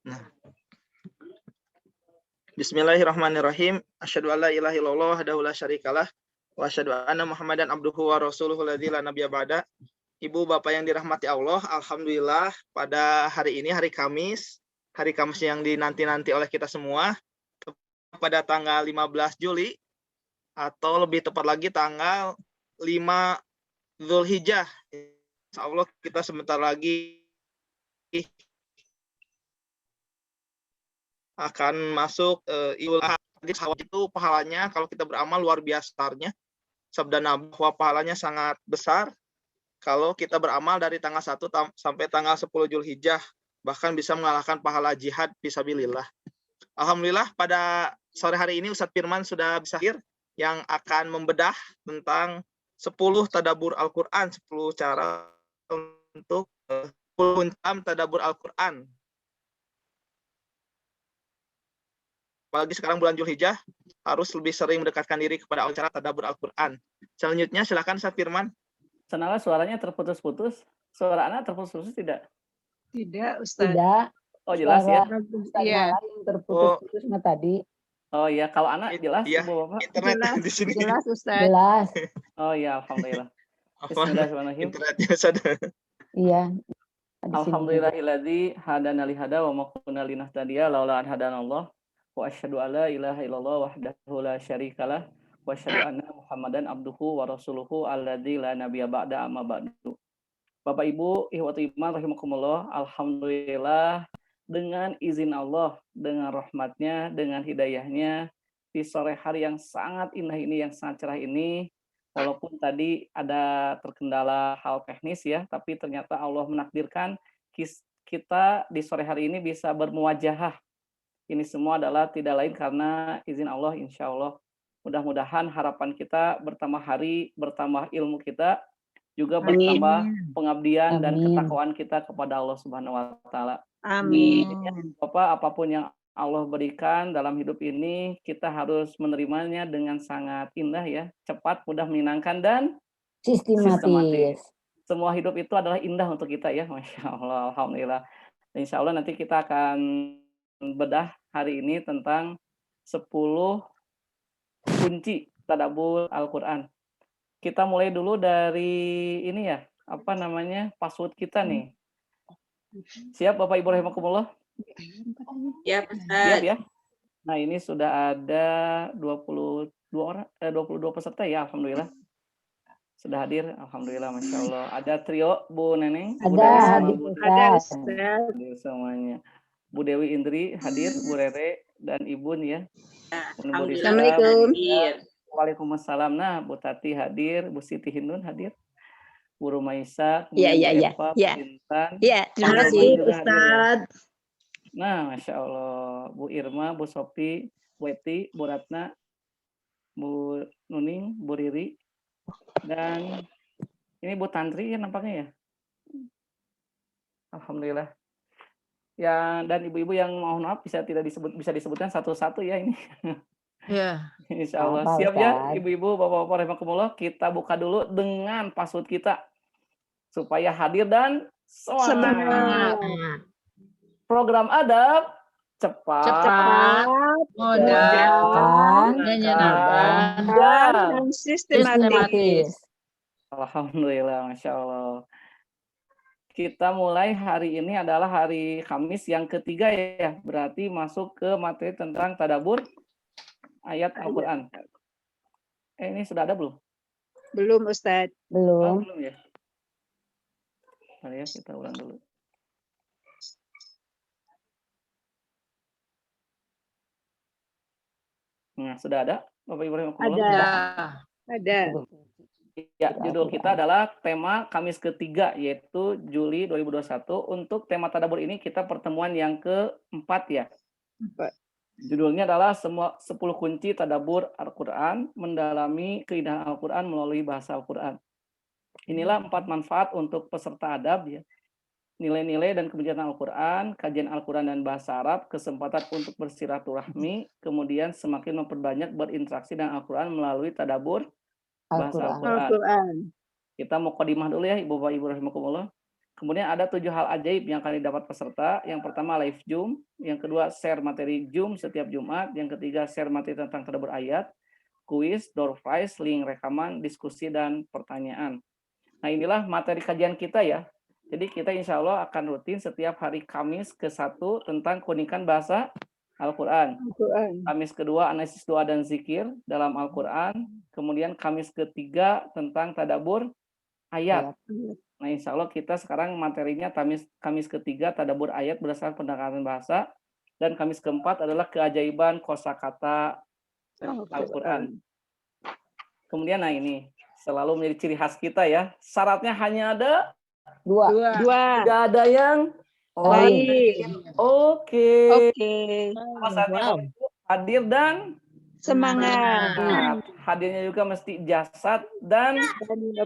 Nah, Bismillahirrahmanirrahim. Asyhadu an la ilaha illallah wahdahu la syarikalah wa asyhadu anna Muhammadan abduhu wa rasuluhu ladzi la nabiyya ba'da. Ibu bapak yang dirahmati Allah, alhamdulillah pada hari ini hari Kamis yang dinanti-nanti oleh kita semua pada tanggal 15 Juli atau lebih tepat lagi tanggal 5 Zulhijjah. Insyaallah kita sebentar lagi akan masuk Idul Adha. Itu pahalanya kalau kita beramal luar biasanya. Sabda Nabi bahwa pahalanya sangat besar kalau kita beramal dari tanggal 1 sampai tanggal 10 Zulhijjah, bahkan bisa mengalahkan pahala jihad fisabilillah. Alhamdulillah pada sore hari ini Ustadz Firman sudah bisa hadir yang akan membedah tentang 10 tadabbur Al-Qur'an, 10 cara untuk 10 jam tadabbur Al-Qur'an. Apalagi sekarang bulan Zulhijjah, harus lebih sering mendekatkan diri kepada cara tadabbur Al-Qur'an. Selanjutnya silakan Ustaz Firman. Senala suaranya terputus-putus. Suara anak terputus-putus tidak? Tidak, Ustaz. Tidak. Oh, jelas ya? Iya. Yang terputus-putus tadi. Oh iya, kalau anak jelas iya, Ibu Bapak? Internet Jelas, di sini. jelas, Ustaz. Jelas. Oh iya, alhamdulillah. Bismillahirrahmanirrahim. Internetnya sada. Iya. Alhamdulillahilladzi hadana li hada wa ma kunna linahtadiya laula an hadanallah. Wa asyhadu alla ilaha illallah wahdahu la syarikalah wa asyhadu anna Muhammadan abduhu wa rasuluhu alladzi la nabiyya ba'da amma ba'du. Bapak Ibu, ihwatu iman rahimakumullah, alhamdulillah dengan izin Allah, dengan rahmatnya, dengan hidayahnya di sore hari yang sangat indah ini, yang sangat cerah ini, walaupun tadi ada terkendala hal teknis ya, tapi ternyata Allah menakdirkan kita di sore hari ini bisa bermuwajahah. Ini semua adalah tidak lain karena izin Allah, insya Allah. Mudah-mudahan harapan kita bertambah hari, bertambah ilmu kita, juga bertambah pengabdian dan ketakwaan kita kepada Allah Subhanahu wa Ta'ala. Amin. Bapak, apapun yang Allah berikan dalam hidup ini, kita harus menerimanya dengan sangat indah ya, cepat, mudah, menyenangkan, dan sistematis. Semua hidup itu adalah indah untuk kita ya, Masya Allah, alhamdulillah. Insya Allah nanti kita akan bedah hari ini tentang 10 kunci tadabbur Al-Quran. Kita mulai dulu dari ini ya, password kita nih. Siap Bapak Ibu rahimakumullah? Ya, Siap ya. Nah, ini sudah ada 22 peserta ya, alhamdulillah. Sudah hadir, alhamdulillah, Masya Allah. Ada trio Bu Neneng, ada Ustaz. Hadir semuanya. Bu Dewi Indri hadir, Bu Rere dan Ibu nih ya. Assalamualaikum. Waalaikumsalam. Nah, Bu Tati hadir, Bu Siti Hindun hadir, Bu Rumaisa, Iya. Intan. Iya, terima kasih Ustaz. Nah, Masya Allah, Bu Irma, Bu Sopi, Bu Eti, Bu Ratna, Bu Nuning, Bu Riri, dan ini Bu Tantri ya nampaknya ya. Alhamdulillah. Ya, dan ibu-ibu yang mohon maaf bisa disebutkan satu-satu ya ini. Ya. Insya Allah. Siap ya ibu-ibu, bapak-bapak rahimakumullah. Kita buka dulu dengan password kita supaya hadir dan semangat. Program adab cepat, mudah, menyenangkan, dan sistematis. Alhamdulillah, Masya Allah. Kita mulai hari ini adalah hari Kamis yang ketiga ya, berarti masuk ke materi tentang tadabbur ayat Al-Quran. Ini sudah ada belum? Belum, Ustaz. Belum. Belum ya? Mari ya, kita ulang dulu. Nah, sudah ada? Bapak Ibu Ada. Ya, judul kita adalah tema Kamis ketiga, yaitu Juli 2021. Untuk tema tadabbur ini kita pertemuan yang keempat ya. Judulnya adalah 10 kunci tadabbur Al-Quran, mendalami keindahan Al-Quran melalui bahasa Al-Quran. Inilah 4 manfaat untuk peserta adab ya. Nilai-nilai dan kebijakan Al-Quran, kajian Al-Quran dan bahasa Arab, kesempatan untuk bersilaturahmi, kemudian semakin memperbanyak berinteraksi dengan Al-Quran melalui tadabbur bahasa Al-Quran. Kita mau qadimah dulu ya Ibu Bapak Ibu rahimakumullah. Kemudian ada 7 hal ajaib yang akan didapat peserta. Yang pertama live Zoom, yang kedua share materi Zoom setiap Jumat, yang ketiga share materi tentang tadabbur ayat, kuis, door prize, link rekaman, diskusi dan pertanyaan. Nah, inilah materi kajian kita ya. Jadi kita insya Allah akan rutin setiap hari Kamis ke-1 tentang keunikan bahasa Al-Quran. Kamis kedua analisis doa dan zikir dalam Al-Quran. Kemudian Kamis ketiga tentang tadabbur ayat. Nah, insya Allah kita sekarang materinya Kamis ketiga tadabbur ayat berdasarkan pendekatan bahasa, dan Kamis keempat adalah keajaiban kosakata Al-Quran. Kemudian nah ini selalu menjadi ciri khas kita ya. Syaratnya hanya ada Dua. Tidak ada yang Lain. Oke. Oke. Syaratnya hadir dan Semangat. hadirnya juga mesti jasad dan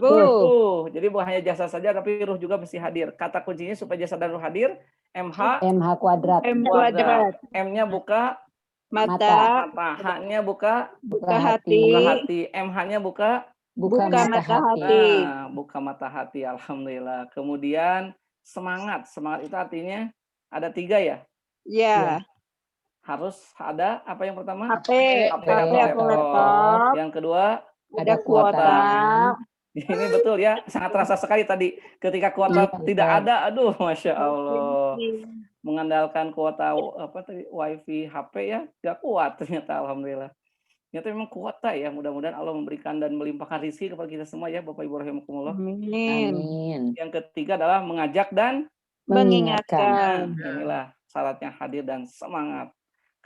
Ruh. ruh. Jadi bukan hanya jasad saja, tapi ruh juga mesti hadir. Kata kuncinya supaya jasad dan ruh hadir, MH kuadrat. M kuadrat. M-nya buka Mata. H-nya buka Hati. MH-nya buka Buka mata hati. Nah, buka mata hati. Alhamdulillah. Kemudian semangat itu artinya ada 3 ya. Ya. Harus ada apa yang pertama? HP atau atau laptop. Yang kedua Ada kuota. ini betul ya, sangat terasa sekali tadi ketika kuota tidak ada. Aduh, masya Allah. Mengandalkan kuota wifi HP ya, nggak kuat ternyata. Alhamdulillah. Ternyata memang kuota ya. Mudah-mudahan Allah memberikan dan melimpahkan rezeki kepada kita semua ya, Bapak Ibu rahimakumullah. Amin. Yang ketiga adalah mengajak dan Mengingatkan. Inilah syaratnya hadir dan semangat.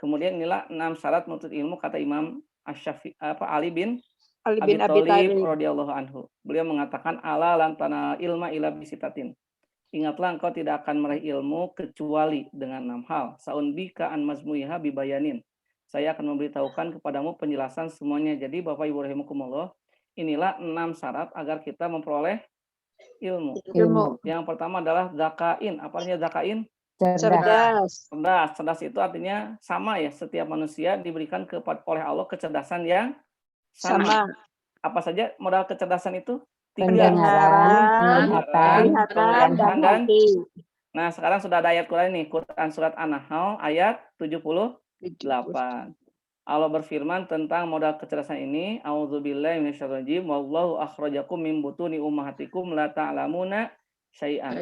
Kemudian inilah 6 syarat menuntut ilmu kata Imam Ali bin Abi Thalib radhiyallahu anhu. Beliau mengatakan ala lantana ilma ila bisitatin. Ingatlah engkau tidak akan meraih ilmu kecuali dengan 6 hal. Saunbika an mazmuiha bibayanin. Saya akan memberitahukan kepadamu penjelasan semuanya. Jadi Bapak Ibu rahimakumullah, inilah 6 syarat agar kita memperoleh ilmu. Yang pertama adalah zakain. Apa artinya zakain? Cerdas. Cerdas itu artinya sama ya. Setiap manusia diberikan oleh Allah kecerdasan yang sama. Apa saja modal kecerdasan itu? 3. Penglihatan, dan hati. Nah, sekarang sudah ada ayat Quran nih. Quran surat An-Nahl ayat 78. Allah berfirman tentang modal kecerdasan ini. A'udzubillahi minasyaitonir rajim. Wallahu akhrajakum min butuni ummahatikum la ta'lamuna syai'an.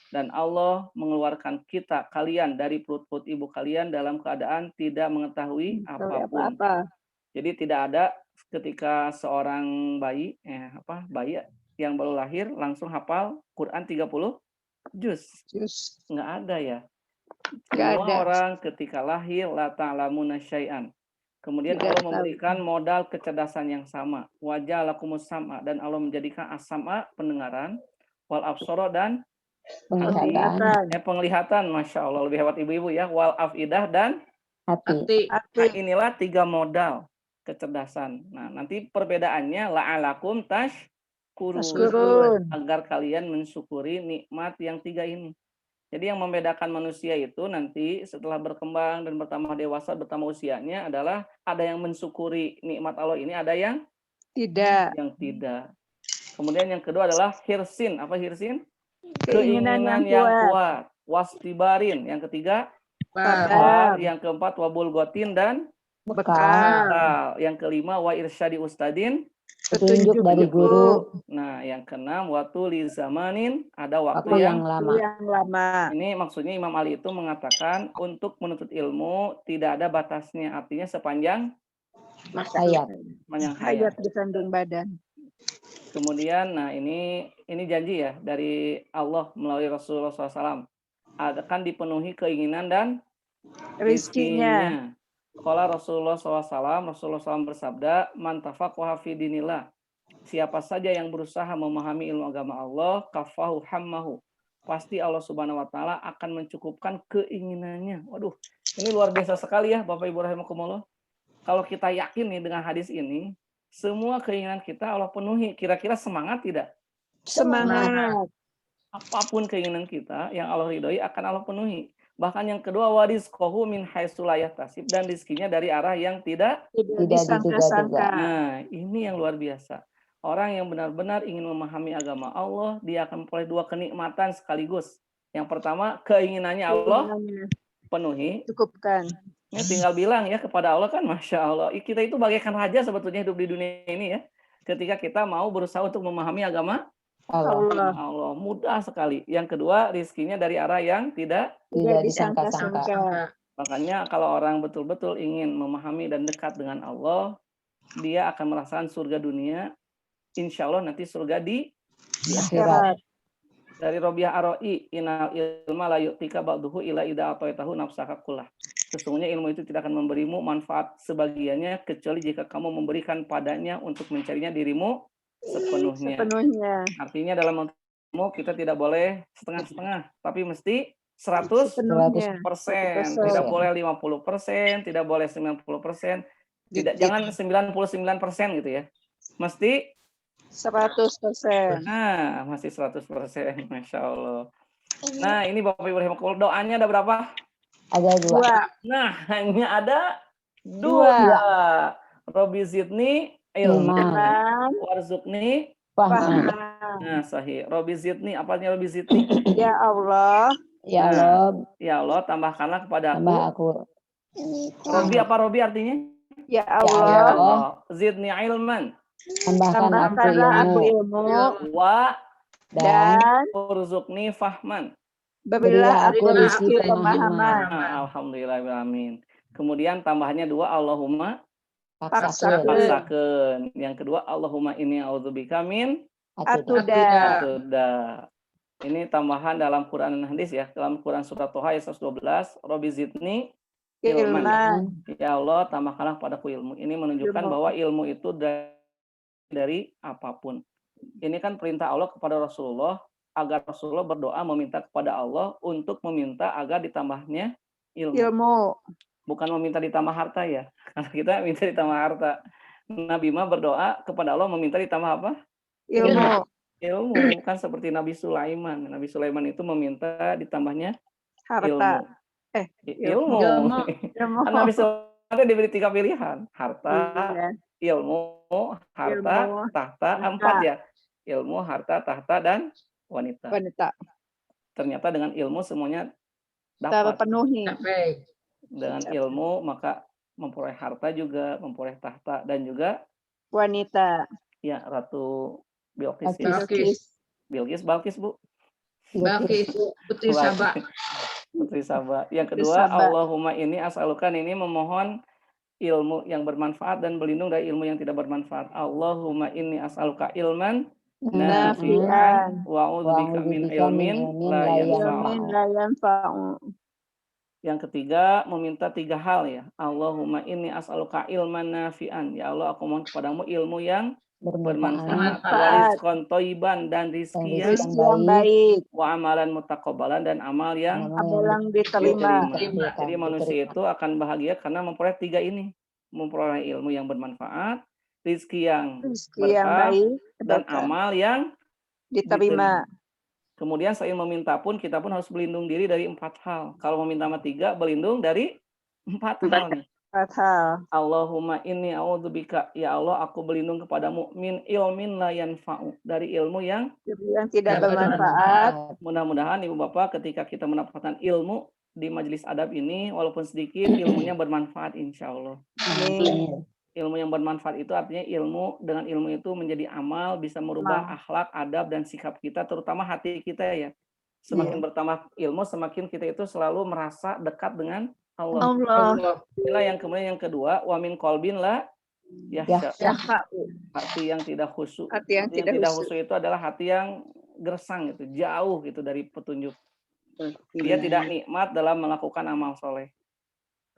Dan Allah mengeluarkan kalian dari perut-perut ibu kalian dalam keadaan tidak mengetahui apapun. Jadi tidak ada ketika seorang bayi yang baru lahir langsung hafal Quran 30 juz. Enggak ada ya. Semua orang ketika lahir la ta'lamuna syai'an. Kemudian Allah memberikan modal kecerdasan yang sama. Wajah lakumus sam'a, dan Allah menjadikan as-sam'a pendengaran, wal absara dan penglihatan. Masya Allah, lebih hebat ibu-ibu ya. Wal afidah dan hati. Nah, inilah 3 modal kecerdasan. Nah, nanti perbedaannya la'alakum tashkurun, agar kalian mensyukuri nikmat yang 3 ini. Jadi yang membedakan manusia itu nanti setelah berkembang dan bertambah dewasa, bertambah usianya adalah ada yang mensyukuri nikmat Allah ini, ada yang tidak. Kemudian yang kedua adalah hirsin. Apa hirsin? Keinginan yang kuat. Wastibarin. Yang ketiga, sabar. Yang keempat, wabul gotin dan bekal. Yang kelima, wa irsyadi ustadin. Petunjuk dari guru. Nah, yang keenam, waktu li zamanin, ada waktu yang lama. Ini maksudnya Imam Ali itu mengatakan untuk menuntut ilmu tidak ada batasnya, artinya sepanjang hayat di kandung badan. Kemudian, nah ini janji ya dari Allah melalui Rasulullah SAW, akan dipenuhi keinginan dan rizkinya. Qala Rasulullah SAW bersabda, man tafaqaha fi dinillah. Siapa saja yang berusaha memahami ilmu agama Allah, kafahu hammahu. Pasti Allah Subhanahu wa taala akan mencukupkan keinginannya. Waduh, ini luar biasa sekali ya Bapak Ibu rahimakumullah. Kalau kita yakin nih dengan hadis ini, semua keinginan kita Allah penuhi. Kira-kira semangat tidak? Semangat. Apapun keinginan kita yang Allah ridhoi akan Allah penuhi. Bahkan yang kedua, warizqahu min haitsu la yahtasib, dan rizkinya dari arah yang tidak disangka-sangka. Nah, ini yang luar biasa. Orang yang benar-benar ingin memahami agama Allah, dia akan memperoleh dua kenikmatan sekaligus. Yang pertama, keinginannya Allah Keinginannya penuhi. cukupkan. Ini tinggal bilang ya kepada Allah kan, Masya Allah. Kita itu bagaikan raja sebetulnya hidup di dunia ini ya. Ketika kita mau berusaha untuk memahami agama Allah Allah. Mudah sekali. Yang kedua, rizkinya dari arah yang tidak. tidak disangka-sangka. Makanya kalau orang betul-betul ingin memahami dan dekat dengan Allah, dia akan merasakan surga dunia. Insya Allah nanti surga di Akhirat. dari Robiah Aroi, inal ilma la yu'tika ba'duhu ila ida ataitahu nafsaka kullah. Sesungguhnya ilmu itu tidak akan memberimu manfaat sebagiannya kecuali jika kamu memberikan padanya untuk mencarinya dirimu sepenuhnya. Artinya dalam ilmu kita tidak boleh setengah-setengah, tapi mesti 100%. Tidak boleh 50%, tidak boleh 90%, jangan 99% gitu ya. Mesti 100%. Nah, masih 100%. Masya Allah. Nah, ini Bapak Ibu rahimakumullah, doanya ada berapa? Ada 2. Nah, hanya ada 2. Robi zidni ilman, warzuqni Fahman. Nah, sahih. Robi zidni, apanya Robi zidni? Ya Allah. Ya Allah, Ya Allah, tambahkanlah kepada tambah aku. Robi apa Robi artinya? Ya Ya Allah. Allah, Zidni ilman. Tambahkanlah aku ilmu. Wa Dan urzuqni fahman. berilah aku rezeki pemahaman. Nah, alhamdulillahirrahmanirrahim. Kemudian tambahannya 2, Allahumma Paksakeun. Yang kedua, Allahumma inni a'udzubika min Atuda. Ini tambahan dalam Quran dan hadis ya. Dalam Quran surat Toha ayat 112, Robi zidni Ilman. Ya Allah, tambahkanlah padaku ilmu. Ini menunjukkan bahwa ilmu itu dari apapun. Ini kan perintah Allah kepada Rasulullah agar Rasulullah berdoa meminta kepada Allah untuk meminta agar ditambahnya ilmu. Bukan meminta ditambah harta ya. Karena kita minta ditambah harta. Nabi mah berdoa kepada Allah meminta ditambah apa? Ilmu. Bukan seperti Nabi Sulaiman. Nabi Sulaiman itu meminta ditambahnya Harta. Ilmu. Kan Nabi Sulaiman diberi 3 pilihan. Harta, ilmu, harta, tahta, 4 ya. Ilmu, harta, tahta, dan wanita. Ternyata dengan ilmu semuanya dapat. Terpenuhi. Dengan ilmu maka memperoleh harta juga, memperoleh tahta, dan juga wanita. Ya, Ratu Bilqis. Balkis, Bu. Balkis, Putri Saba. Putri Saba. Yang kedua, Allahumma ini as'alukan, ini memohon ilmu yang bermanfaat dan berlindung dari ilmu yang tidak bermanfaat. Allahumma inni as'aluka ilman nafi'an wa a'udzubika min ilmin la yanfa'u. Yang ketiga, meminta 3 hal ya. Allahumma inni as'aluka ilman nafi'an. Ya Allah, aku mohon kepadamu ilmu yang bermanfaat, wa rizqan thayyiban, dan rizki yang baik, wa amalan mutaqabbalan, dan amal yang diterima. Jadi manusia itu akan bahagia karena memperoleh 3 ini. Memperoleh ilmu yang bermanfaat, rizki yang berkah, dan amal yang diterima. Kemudian selain meminta pun, kita pun harus berlindung diri dari 4 hal. Kalau meminta 3, berlindung dari 4 hal nih. Allahumma inni a'udzubika, ya Allah, aku berlindung kepadamu min ilmin la yanfa'u, dari ilmu yang tidak bermanfaat. Mudah-mudahan Ibu Bapak ketika kita mendapatkan ilmu di majelis adab ini, walaupun sedikit, ilmunya bermanfaat insya Allah. Amin. Ilmu yang bermanfaat itu artinya dengan ilmu itu menjadi amal, bisa merubah akhlak, adab, dan sikap kita, terutama hati kita ya. Semakin bertambah ilmu, semakin kita itu selalu merasa dekat dengan Allah. Inilah yang kemudian yang kedua, wa min qalbin la yahsha. Hati yang tidak khusyuk. Hati yang tidak khusyuk itu adalah hati yang gersang gitu, jauh gitu dari petunjuk. Dia tidak nikmat dalam melakukan amal soleh.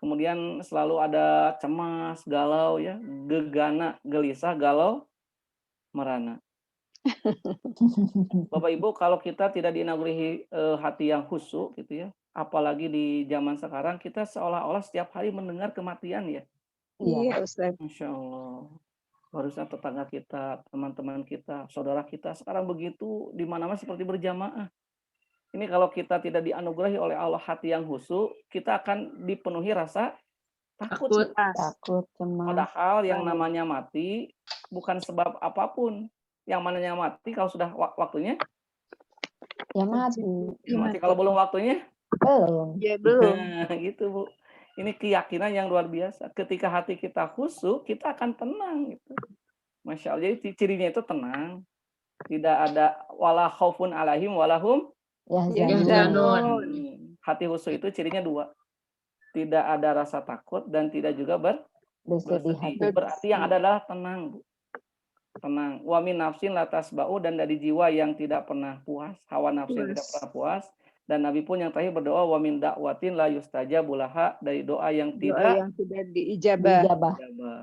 Kemudian selalu ada cemas, galau ya, gegana, gelisah, galau, merana. Bapak Ibu, kalau kita tidak dianugerahi hati yang khusyuk gitu ya, apalagi di zaman sekarang kita seolah-olah setiap hari mendengar kematian ya. Iya, Ustaz. Masya Allah. Harusnya tetangga kita, teman-teman kita, saudara kita sekarang begitu di mana-mana seperti berjamaah. Ini kalau kita tidak dianugerahi oleh Allah hati yang khusyuk, kita akan dipenuhi rasa Takut. Takut, cemas. Padahal yang namanya mati bukan sebab apapun. Yang mananya mati kalau sudah waktunya, Ya mati. mati kalau belum waktunya. Belum. Ya belum. Nah, gitu Bu. Ini keyakinan yang luar biasa. Ketika hati kita khusyuk, kita akan tenang gitu. Masya Allah. Jadi cirinya itu tenang. Tidak ada wala khaufun alaihim walahum. Ya Yahzanun. Hati khusyuk itu cirinya dua. Tidak ada rasa takut dan tidak juga bersedih bersedih. hati. Berarti yang adalah tenang, Bu. Tenang. Wa min nafsin la tasba'u, dan dari jiwa yang tidak pernah puas, hawa nafsu yang tidak pernah puas. Dan Nabi pun yang terakhir berdoa wa min da'watin la yustajabu laha, dari doa yang Doa tidak yang tidak diijabah. Dijabah. dijabah.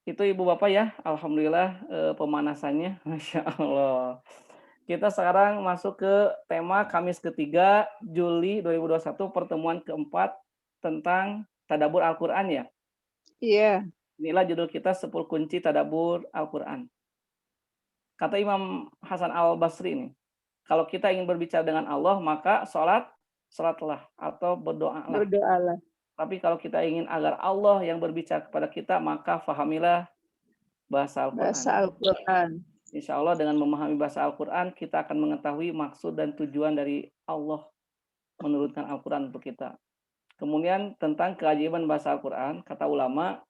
Itu Ibu Bapak ya, alhamdulillah pemanasannya, Masya Allah. Kita sekarang masuk ke tema Kamis ketiga Juli 2021, pertemuan keempat tentang tadabbur Al-Quran ya. Iya. Inilah judul kita 10 kunci tadabbur Al-Quran. Kata Imam Hasan Al-Basri ini, kalau kita ingin berbicara dengan Allah, maka sholatlah atau berdoalah. Berdoalah. Tapi kalau kita ingin agar Allah yang berbicara kepada kita, maka fahamilah bahasa Al-Quran. Bahasa Al-Quran. Insya Allah dengan memahami bahasa Al-Quran, kita akan mengetahui maksud dan tujuan dari Allah menurunkan Al-Quran untuk kita. Kemudian tentang keajaiban bahasa Al-Quran, kata ulama,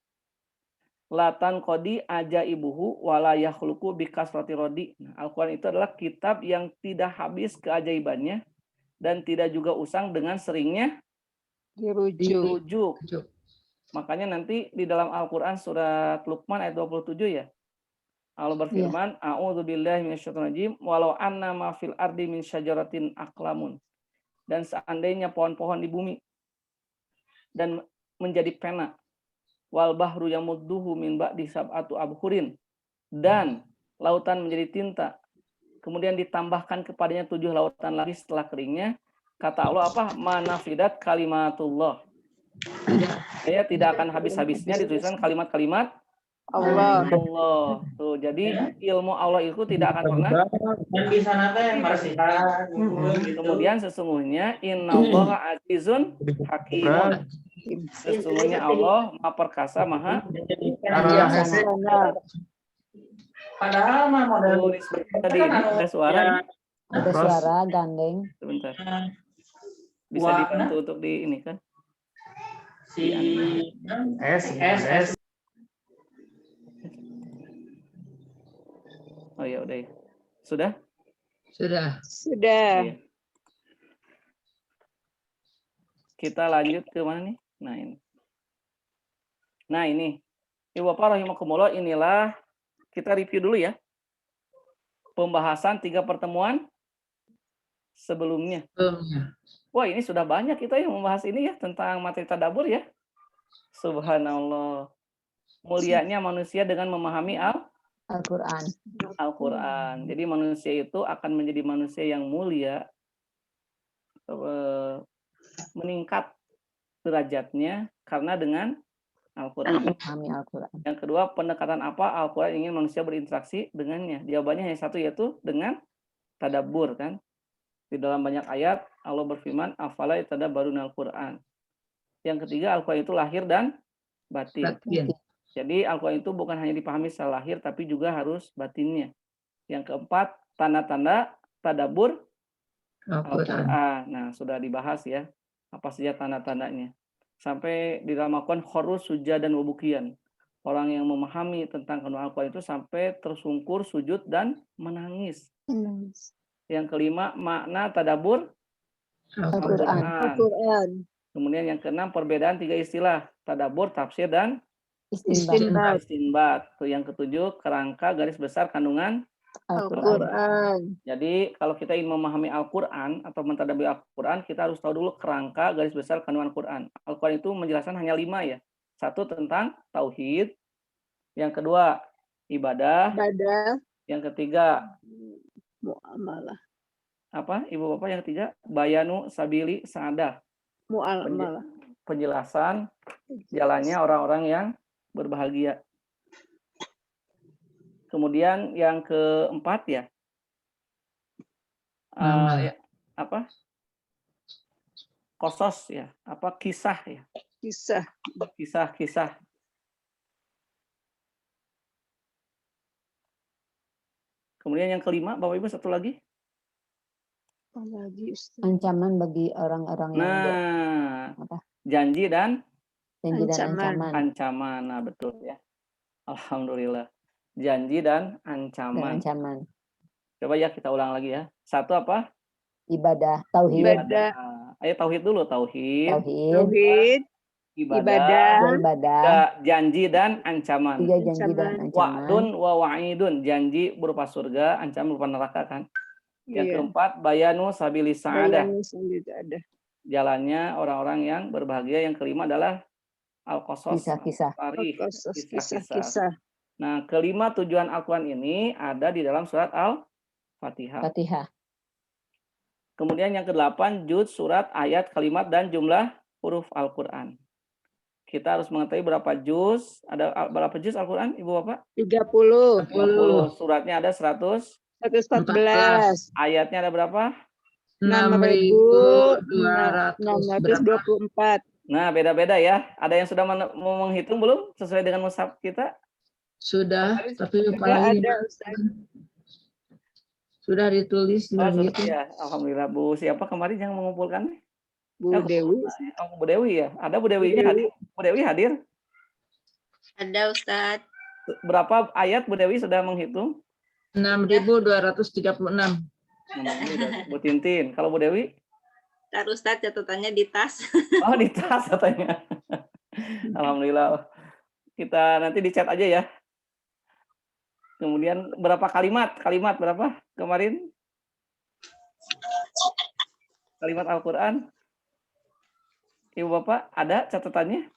latan kodi aja ibuhu wala yakhluqu bikasrati rodi. Al-Quran itu adalah kitab yang tidak habis keajaibannya dan tidak juga usang dengan seringnya dirujuk. Makanya nanti di dalam Al-Quran surat Luqman ayat 27 ya. Allah berfirman, a'udzubillahi minasyaitonirrajim, walau anna ma fil ardi min syajaratin aqlamun. Dan seandainya pohon-pohon di bumi dan menjadi pena, wal bahru yamudduhu min ba'di sab'atu abhurin, dan lautan menjadi tinta, kemudian ditambahkan kepadanya 7 lautan lagi setelah keringnya, kata Allah apa? Manafidat kalimatullah. Ya, tidak akan habis-habisnya dituliskan kalimat-kalimat Allah. Tuh, jadi ilmu Allah itu tidak akan pernah. Kemudian sesungguhnya innallaha azizun hakimun. Sesungguhnya Allah Maha Perkasa, Maha Bijaksana. Padahal mah model tadi ini ada suara. Ada suara gandeng. Sebentar. Bisa dibantu untuk di ini kan? si S. Oh ya udah ya. Sudah? Sudah. Sudah. Iya. Kita lanjut ke mana nih? Nah ini. Ibu Bapak rahimakumullah, inilah kita review dulu ya. Pembahasan 3 pertemuan sebelumnya. Wah, ini sudah banyak kita yang membahas ini ya tentang materi tadabbur ya. Subhanallah. Mulianya manusia dengan memahami Al-Quran. Jadi manusia itu akan menjadi manusia yang mulia, meningkat derajatnya karena dengan Al-Quran. Yang kedua, pendekatan apa Al-Quran ingin manusia berinteraksi dengannya? Jawabannya hanya satu, yaitu dengan tadabbur kan. Di dalam banyak ayat Allah berfirman, afala yatadabbaruna Al-Quran. Yang ketiga, Al-Quran itu lahir dan batin. Jadi Al-Quran itu bukan hanya dipahami secara lahir, tapi juga harus batinnya. Yang keempat, tanda-tanda tadabbur Al-Quran. Nah, sudah dibahas ya, apa saja tanda-tandanya. Sampai di dalam Al-Quran, khurus, sujud, dan wabukian. Orang yang memahami tentang Al-Quran itu sampai tersungkur, sujud, dan menangis. Yang kelima, makna tadabbur Al-Quran. Kemudian yang keenam, perbedaan 3 istilah, tadabbur, tafsir, dan istinbat. Yang ketujuh, kerangka garis besar kandungan Al-Quran. Jadi kalau kita ingin memahami Al-Quran atau mentadabburi Al-Quran, kita harus tahu dulu kerangka garis besar kandungan Al-Quran. Al-Quran itu menjelaskan hanya 5 ya. 1 tentang tauhid, yang kedua ibadah, yang ketiga muamalah. Apa Ibu Bapak yang ketiga? Bayanu sabili sa'adah. Muamalah. Penjelasan jalannya orang-orang yang berbahagia. Kemudian yang keempat ya, apa? Qasas ya, apa kisah ya. Kisah. Kisah-kisah. Kemudian yang kelima, Bapak Ibu satu lagi. Apalagi Ustaz? Ancaman bagi orang-orang yang Nah, apa? janji dan janji dan Ancaman. ancaman. ancaman. Nah, betul ya. Alhamdulillah. Janji dan Dan ancaman. ancaman. Coba ya kita ulang lagi ya. Satu apa? Ibadah, tauhid, Ibadah. Ayo tauhid dulu, tauhid. tauhid, Tauhid. Ibadah. Ibadah. dua ibadah, Tiga, janji dan ancaman. tiga janji dan Ancaman. ancaman, Wa'dun wa wa'idun, janji berupa surga, ancaman berupa neraka kan. Yang Iya. keempat, bayanu sabilis sa'adah, Bayang sendiri ada. jalannya orang-orang yang berbahagia. Yang kelima adalah al-qasas, kisah-kisah. tarikh, kisah-kisah. Kisah-kisah. Nah, kelima tujuan Al-Quran ini ada di dalam surat Al-Fatihah. Fatihah, Kemudian yang kedelapan, juz, surat, ayat, kalimat, dan jumlah huruf Al-Quran. Kita harus mengetahui berapa juz, ada berapa juz Al-Quran, Ibu Bapak? 30. 30. Suratnya ada 100. 114. Ayatnya ada berapa? 6.624. Nah, beda-beda ya. Ada yang sudah mau menghitung belum sesuai dengan mushaf kita? Sudah, tapi lupa Sudah lagi. ada Ustaz. Sudah ditulis, Oh, sudah sudah gitu. ya. Alhamdulillah. Bu siapa kemarin yang mengumpulkannya? Bu Dewi. Oh, Bu Dewi ya. Ada Bu Dewinya Bu Dewi. hadir. Bu Dewi hadir. Ada Ustadz. Berapa ayat Bu Dewi sudah menghitung? 6.236. Bu Tintin. Kalau Bu Dewi? Ntar Ustadz catatannya di tas. Oh, di tas katanya. Alhamdulillah. Kita nanti di chat aja ya. Kemudian berapa kalimat? Kalimat berapa kemarin? Kalimat Al-Quran. Ibu Bapak, ada catatannya?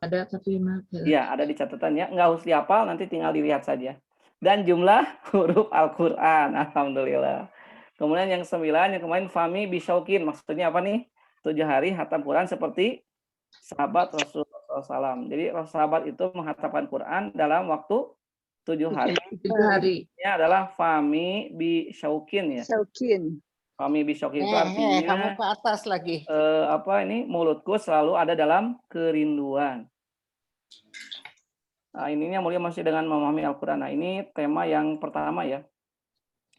Ada tapi maaf. Iya, ada di catatannya. Nggak harus dihafal, nanti tinggal dilihat saja. Dan jumlah huruf Al-Quran. Alhamdulillah. Kemudian yang 9, yang kemarin Fami Bisyaukin. Maksudnya apa nih? 7 hari hatam Quran seperti sahabat Rasulullah SAW. Jadi sahabat itu menghatamkan Quran dalam waktu 7 hari. 7 hari. Ini adalah Fami Bisyaukin ya. Syaukin. Fami Bisyaukin itu artinya kamu ke atas lagi. apa ini, mulutku selalu ada dalam kerinduan. Nah, ininya mulia masih dengan memahami Al-Quran. Nah, ini tema yang pertama ya.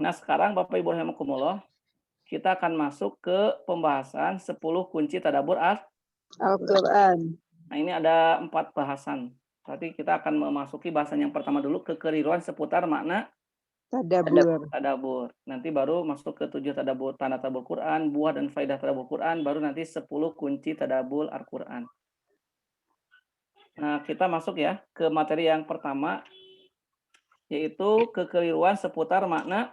Nah, sekarang Bapak Ibu rahimakumullah, kita akan masuk ke pembahasan 10 kunci tadabbur Al-Quran. Nah, ini ada 4 bahasan. Berarti kita akan memasuki bahasan yang pertama dulu, kekeliruan seputar makna tadabbur. Nanti baru masuk ke 7 tadabbur, tanda tadabbur Quran, buah dan faidah tadabbur Quran, baru nanti 10 kunci tadabbur Al-Quran. Nah, kita masuk ya ke materi yang pertama, yaitu kekeliruan seputar makna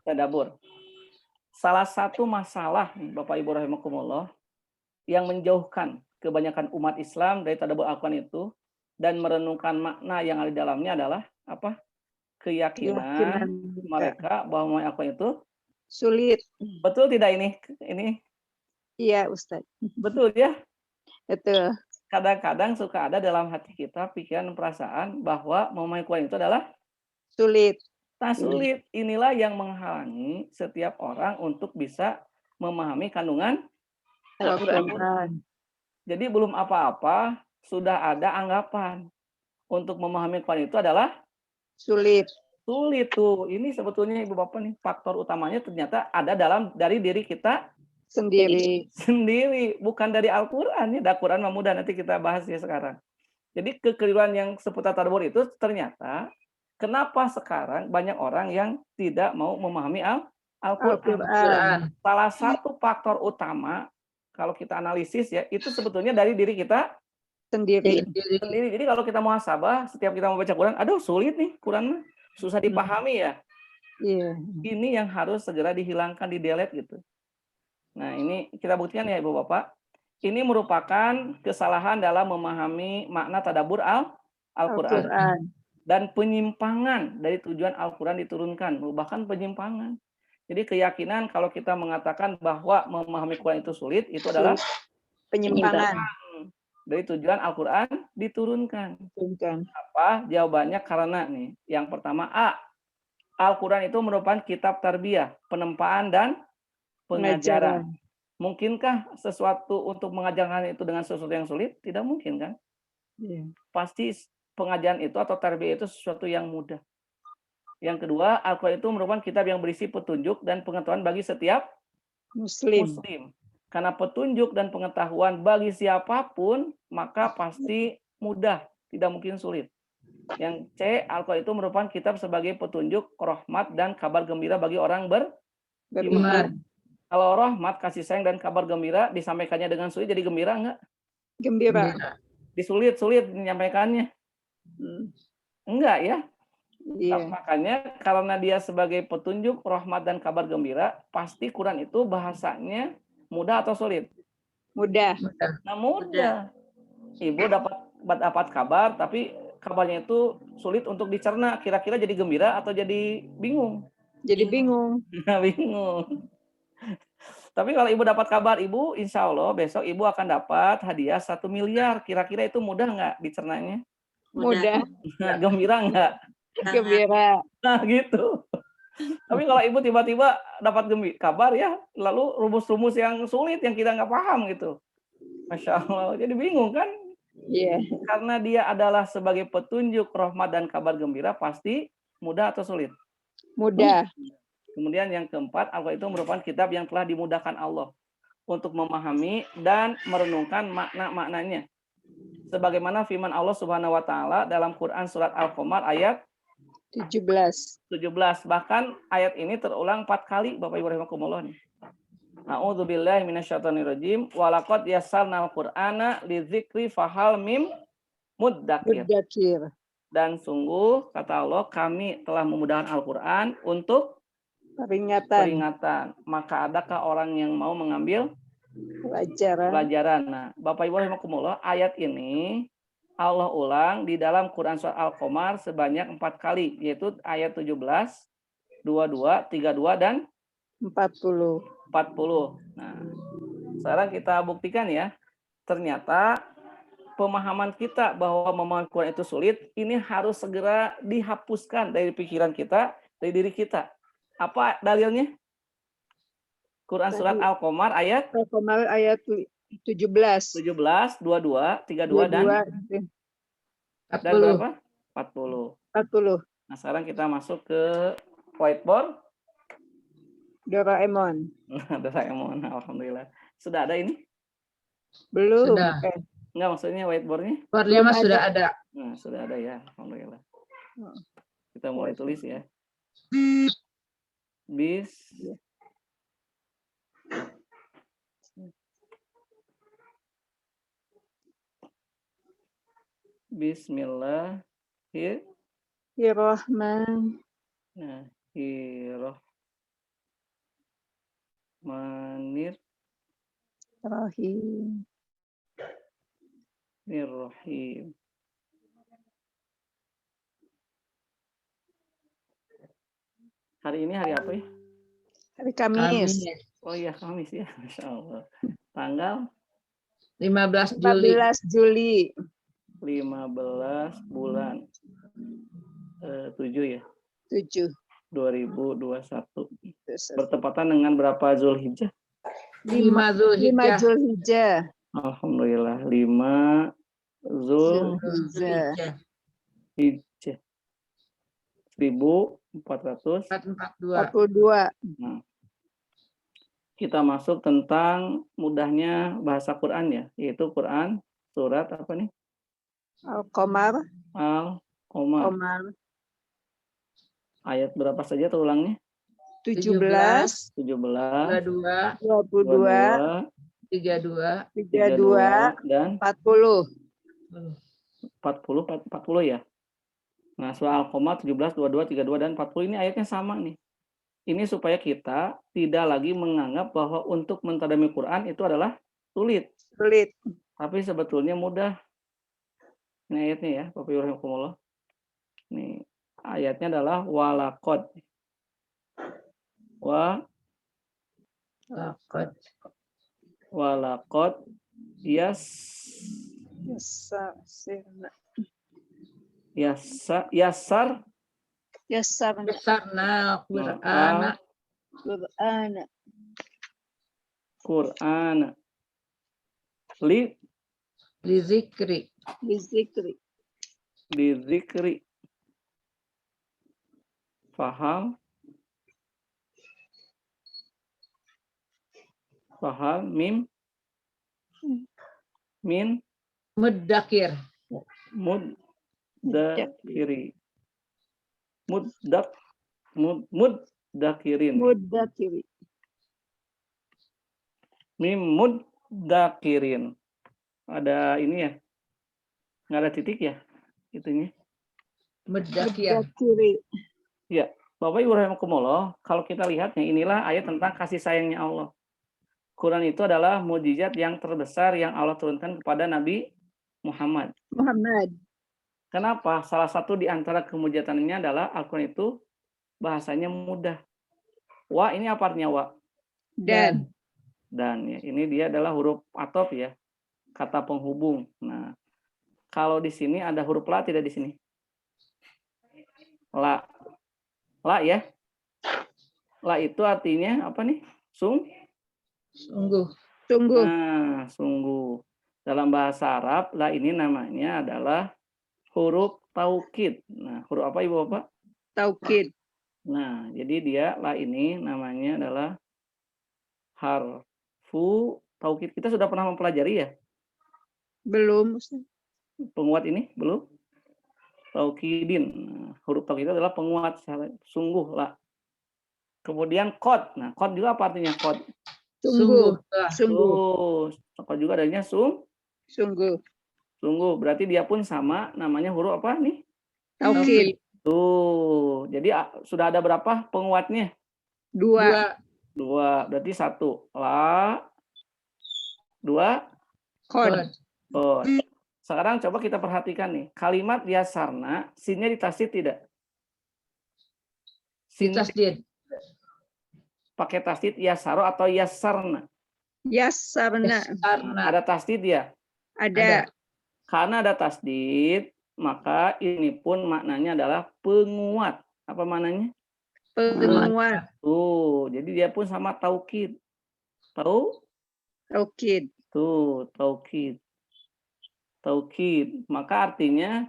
tadabbur. Salah satu masalah Bapak Ibu rahimakumullah yang menjauhkan kebanyakan umat Islam dari tadabbur Al-Quran itu dan merenungkan makna yang ada di dalamnya adalah apa? Keyakinan mereka bahwa Al-Quran itu sulit. Betul tidak ini? Ini Iya, Ustaz. betul ya? Betul. Kadang-kadang suka ada dalam hati kita pikiran dan perasaan bahwa memahami Quran itu adalah Sulit. nah, sulit. Inilah yang menghalangi setiap orang untuk bisa memahami kandungan Al-Quran. Jadi belum apa-apa sudah ada anggapan untuk memahami Quran itu adalah Sulit. sulit tuh. Ini sebetulnya Ibu Bapak nih faktor utamanya ternyata ada dari diri kita Sendiri. sendiri, bukan dari Al-Quran. Ya, Al-Quran mah mudah, nanti kita bahas ya sekarang. Jadi kekeliruan yang seputar tadabbur itu ternyata kenapa sekarang banyak orang yang tidak mau memahami Al-Quran. Salah satu faktor utama kalau kita analisis ya, itu sebetulnya dari diri kita Sendiri. sendiri. Jadi kalau kita muhasabah, setiap kita mau baca Quran, aduh sulit nih Quran mah, susah dipahami ya. Iya. Ini yang harus segera dihilangkan, di-delete gitu. Nah, ini kita buktikan ya Ibu Bapak. Ini merupakan kesalahan dalam memahami makna tadabbur Al-Quran. Dan penyimpangan dari tujuan Al-Quran diturunkan, bahkan penyimpangan. Jadi keyakinan kalau kita mengatakan bahwa memahami Quran itu sulit, itu adalah Penyimpangan. dari tujuan Al-Quran diturunkan. Apa? Jawabannya karena nih, yang pertama A, Al-Quran itu merupakan kitab tarbiyah, penempaan dan pengajaran. Mungkinkah sesuatu untuk mengajarkan itu dengan sesuatu yang sulit? Tidak mungkin kan? Iya. Pasti pengajaran itu atau tarbiyah itu sesuatu yang mudah. Yang kedua, Al-Quran itu merupakan kitab yang berisi petunjuk dan pengetahuan bagi setiap Muslim. Muslim. Karena petunjuk dan pengetahuan bagi siapapun, maka pasti mudah, tidak mungkin sulit. Yang C, Al-Quran itu merupakan kitab sebagai petunjuk, rahmat, dan kabar gembira bagi orang Beriman. Kalau rahmat, kasih sayang, dan kabar gembira disampaikannya dengan sulit, jadi gembira enggak? Gembira. Disulit-sulit menyampaikannya. Hmm. Enggak ya? Iya. Makanya karena dia sebagai petunjuk, rahmat, dan kabar gembira, pasti Quran itu bahasanya mudah atau sulit? Mudah. Nah, mudah. Ibu dapat kabar, tapi kabarnya itu sulit untuk dicerna. Kira-kira jadi gembira atau jadi bingung? Jadi bingung. Nah, bingung. Tapi kalau ibu dapat kabar ibu, insya Allah besok ibu akan dapat hadiah 1 miliar. Kira-kira itu mudah nggak dicernanya? Mudah. Nah, gembira nggak? Gembira. Nah, gitu. Tapi kalau ibu tiba-tiba dapat kabar ya, lalu rumus-rumus yang sulit yang kita nggak paham gitu. Masya Allah, jadi bingung kan? Iya. Karena dia adalah sebagai petunjuk, rahmat, dan kabar gembira, pasti mudah atau sulit? Mudah. Kemudian yang keempat, Al-Quran itu merupakan kitab yang telah dimudahkan Allah untuk memahami dan merenungkan makna-maknanya. Sebagaimana firman Allah Subhanahu wa taala dalam Quran surat Al-Qamar ayat 17. 17. Bahkan ayat ini terulang 4 kali, Bapak Ibu rahimakumullah nih. A'udzubillahi minasyaitonirrajim. Wa laqad yassarnal Qur'ana lidzikri fahal mim muddakir. Muddakir. Dan sungguh kata Allah, kami telah memudahkan Al-Qur'an untuk peringatan. Maka adakah orang yang mau mengambil pelajaran? Nah, Bapak Ibu rahimakumullah, ayat ini Allah ulang di dalam Quran surat Al-Qamar sebanyak 4 kali, yaitu ayat 17, 22, 32, dan 40. Nah, sekarang kita buktikan ya. Ternyata pemahaman kita bahwa memahami Quran itu sulit, ini harus segera dihapuskan dari pikiran kita, dari diri kita. Apa dalilnya? Quran surat Al-Qamar ayat 17, 22, 32, dan berapa? 40. Nah, sekarang kita masuk ke whiteboard. Doraemon. Doraemon, alhamdulillah. Sudah ada ini? Belum. Sudah. Enggak, maksudnya whiteboardnya? Whiteboardnya mas sudah ada. Nah, sudah ada ya, alhamdulillah. Kita mulai tulis ya. Bismillahirrahmanirrahim. Hari ini hari apa ya? Hari Kamis. Oh iya, Kamis ya. Masya Allah. Tanggal 15 Juli. 14 Juli. 15 bulan 7 ya? 7. 2021. Bertepatan dengan berapa Zulhijjah? 5 Zulhijjah. Alhamdulillah. 5 Zulhijjah. 1442. Nah, kita masuk tentang mudahnya bahasa Quran ya, yaitu Quran surat apa nih? Al-Qamar. Al-Qamar. Ayat berapa saja terulangnya? 17, 22, 32, dan 40. 40 ya. Nah, surah Al-Qamar 17, 22, 32, dan 40 ini ayatnya sama nih. Ini supaya kita tidak lagi menganggap bahwa untuk mentadaburi Quran itu adalah sulit. Tapi sebetulnya mudah. Ini ayatnya ya, Bapak Ibu rahimakumullah. Nih, ayatnya adalah walaqad. Walaqad Yassarna Qur'ana Qur'an li Lizikri. Bizikri. dzikri. Faham? Faham mim min Mudakir. muddakiri. Muddakirin. Mudakiri. Mim muddakirin. Ada ini ya? Nggak ada titik ya? Itunya. Mudakir. Mudakiri. Ya, Bapak Ibu rahimakumullah, kalau kita lihatnya inilah ayat tentang kasih sayangnya Allah. Quran itu adalah mukjizat yang terbesar yang Allah turunkan kepada Nabi Muhammad. Muhammad. Kenapa? Salah satu di antara kemujizatannya adalah Al-Quran itu bahasanya mudah. Wa ini apa artinya wa? Dan. Dan ya, ini dia adalah huruf atop ya, kata penghubung. Nah, kalau di sini ada huruf la tidak di sini? La. La ya. La itu artinya apa nih? Sungguh. Tunggu. Nah, sungguh. Dalam bahasa Arab, la ini namanya adalah huruf taukid. Nah, huruf apa Ibu Bapak? Taukid. Nah, jadi dia la ini namanya adalah harfu taukid. Kita sudah pernah mempelajari ya? Belum. Ustaz. Penguat ini belum? Taukidin. Nah, huruf taukid itu adalah penguat sungguh la. Kemudian qad. Nah, qad juga apa artinya qad? Tunggu. Sungguh. Sungguh. Qad juga adanya Sungguh. sungguh. Berarti dia pun sama namanya huruf apa nih? Taukid. Tuh. Jadi sudah ada berapa penguatnya? Dua. Dua. Berarti satu. La. Dua. Kod. Qad. Sekarang coba kita perhatikan nih. Kalimat yasarna, sinnya ditasdid tidak? Sin Ditasdid. pakai tasdid yasaro atau yasarna? Yasarna. Karena Ada tasdid ya? Ada. Karena ada tasdid, maka ini pun maknanya adalah penguat. Apa maknanya? Penguat. Tuh, jadi dia pun sama taukid. Tahu? Taukid. Tuh, taukid. Taukid. Maka artinya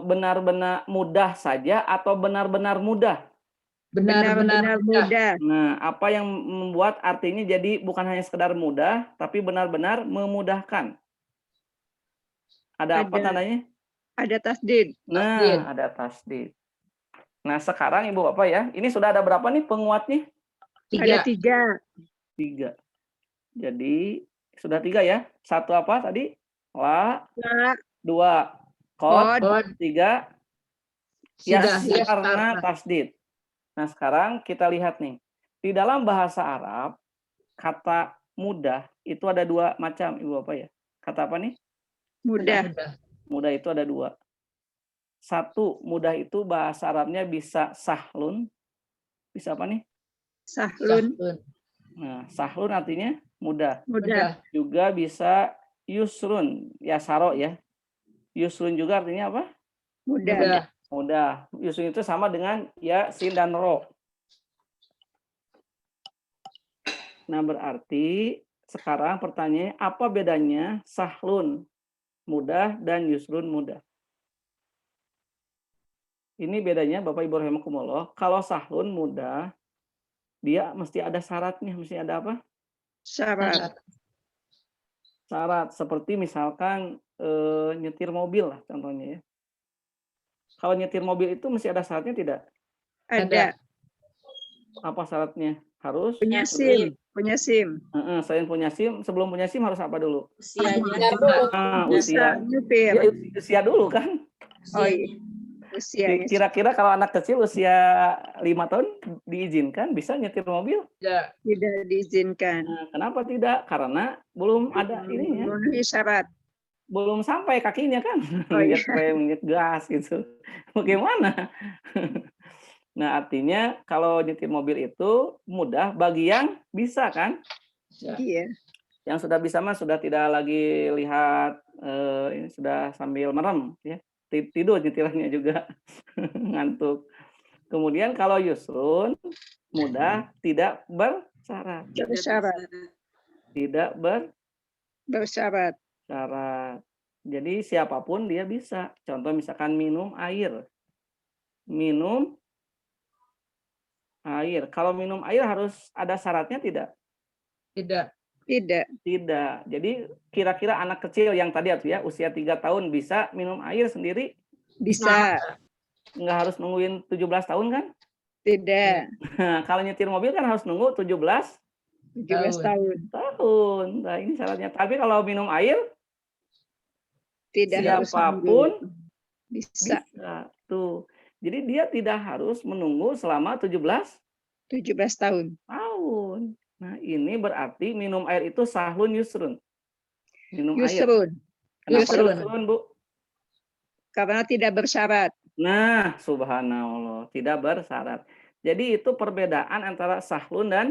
benar-benar mudah saja atau benar-benar mudah? benar-benar mudah. Nah, apa yang membuat artinya jadi bukan hanya sekedar mudah, tapi benar-benar memudahkan? Ada apa Ada. tandanya? Ada tasdid. Nah, Tasdid. ada tasdid. Nah, sekarang Ibu Bapak ya, ini sudah ada berapa nih penguatnya? Ada 3. 3. Jadi, sudah 3 ya. Satu apa tadi? La. La. 2. Qad. Qad. 3. Sudah, Yasarna yasarna. tasdid. Nah, sekarang kita lihat nih. Di dalam bahasa Arab, kata mudah itu ada 2 macam, Ibu Bapak ya. Kata apa nih? Mudah. Mudah itu ada 2. Satu, mudah itu bahasa Arabnya bisa sahlun. Bisa apa nih? Sahlun. Nah, sahlun artinya mudah. Mudah. Juga bisa yusrun, yasaro ya. Yusrun juga artinya apa? Mudah. Mudah. Yusrun itu sama dengan ya, sin dan ro. Nah, berarti sekarang pertanyaannya apa bedanya sahlun mudah dan yusrun mudah? Ini bedanya Bapak Ibu rahimakumullah. Kalau sahlun mudah, dia mesti ada syaratnya, mesti ada apa? Syarat. Syarat seperti misalkan nyetir mobil lah contohnya ya. Kalau nyetir mobil itu mesti ada syaratnya tidak? Ada. Apa syaratnya? Harus Punya SIM. Punya SIM. selain punya SIM, sebelum punya SIM harus apa dulu? Usianya. Usia. Nyupir. Ya, usia dulu kan. Oh iya. Usianya. Kira-kira kalau anak kecil usia 5 tahun diizinkan bisa nyetir mobil? Tidak diizinkan. Nah, kenapa tidak? Karena belum ada ininya. Memenuhi syarat. Belum sampai kakinya kan. Oh, iya. Lihat rem, lihat gas gitu. Bagaimana? Nah, artinya kalau nyetir mobil itu mudah bagi yang bisa kan? Iya. Yang sudah bisa mah sudah tidak lagi lihat ini sudah sambil merem ya. Tidur nyetirnya juga ngantuk. Kemudian kalau yusrun mudah tidak bersyarat. Bersyarat. tidak Bersyarat. bersyarat. Jadi siapapun dia bisa. Contoh misalkan minum air. Minum air. Kalau minum air harus ada syaratnya tidak? Tidak. Tidak. Tidak. Jadi kira-kira anak kecil yang tadi ya usia 3 tahun bisa minum air sendiri? Bisa. Nggak harus nungguin 17 tahun kan? Tidak. Nah, kalau nyetir mobil kan harus nunggu 17 17 tahun. tahun. Nah, ini syaratnya. Tapi kalau minum air, Tidak harus siapapun nunggu. Bisa. bisa. Tuh. Jadi dia tidak harus menunggu selama 17 tahun. tahun. Nah, ini berarti minum air itu sahlun yusrun. Minum air. Yusrun. Kenapa Yusrun. yusrun, Bu? Karena tidak bersyarat. Nah, subhanallah, tidak bersyarat. Jadi itu perbedaan antara sahlun dan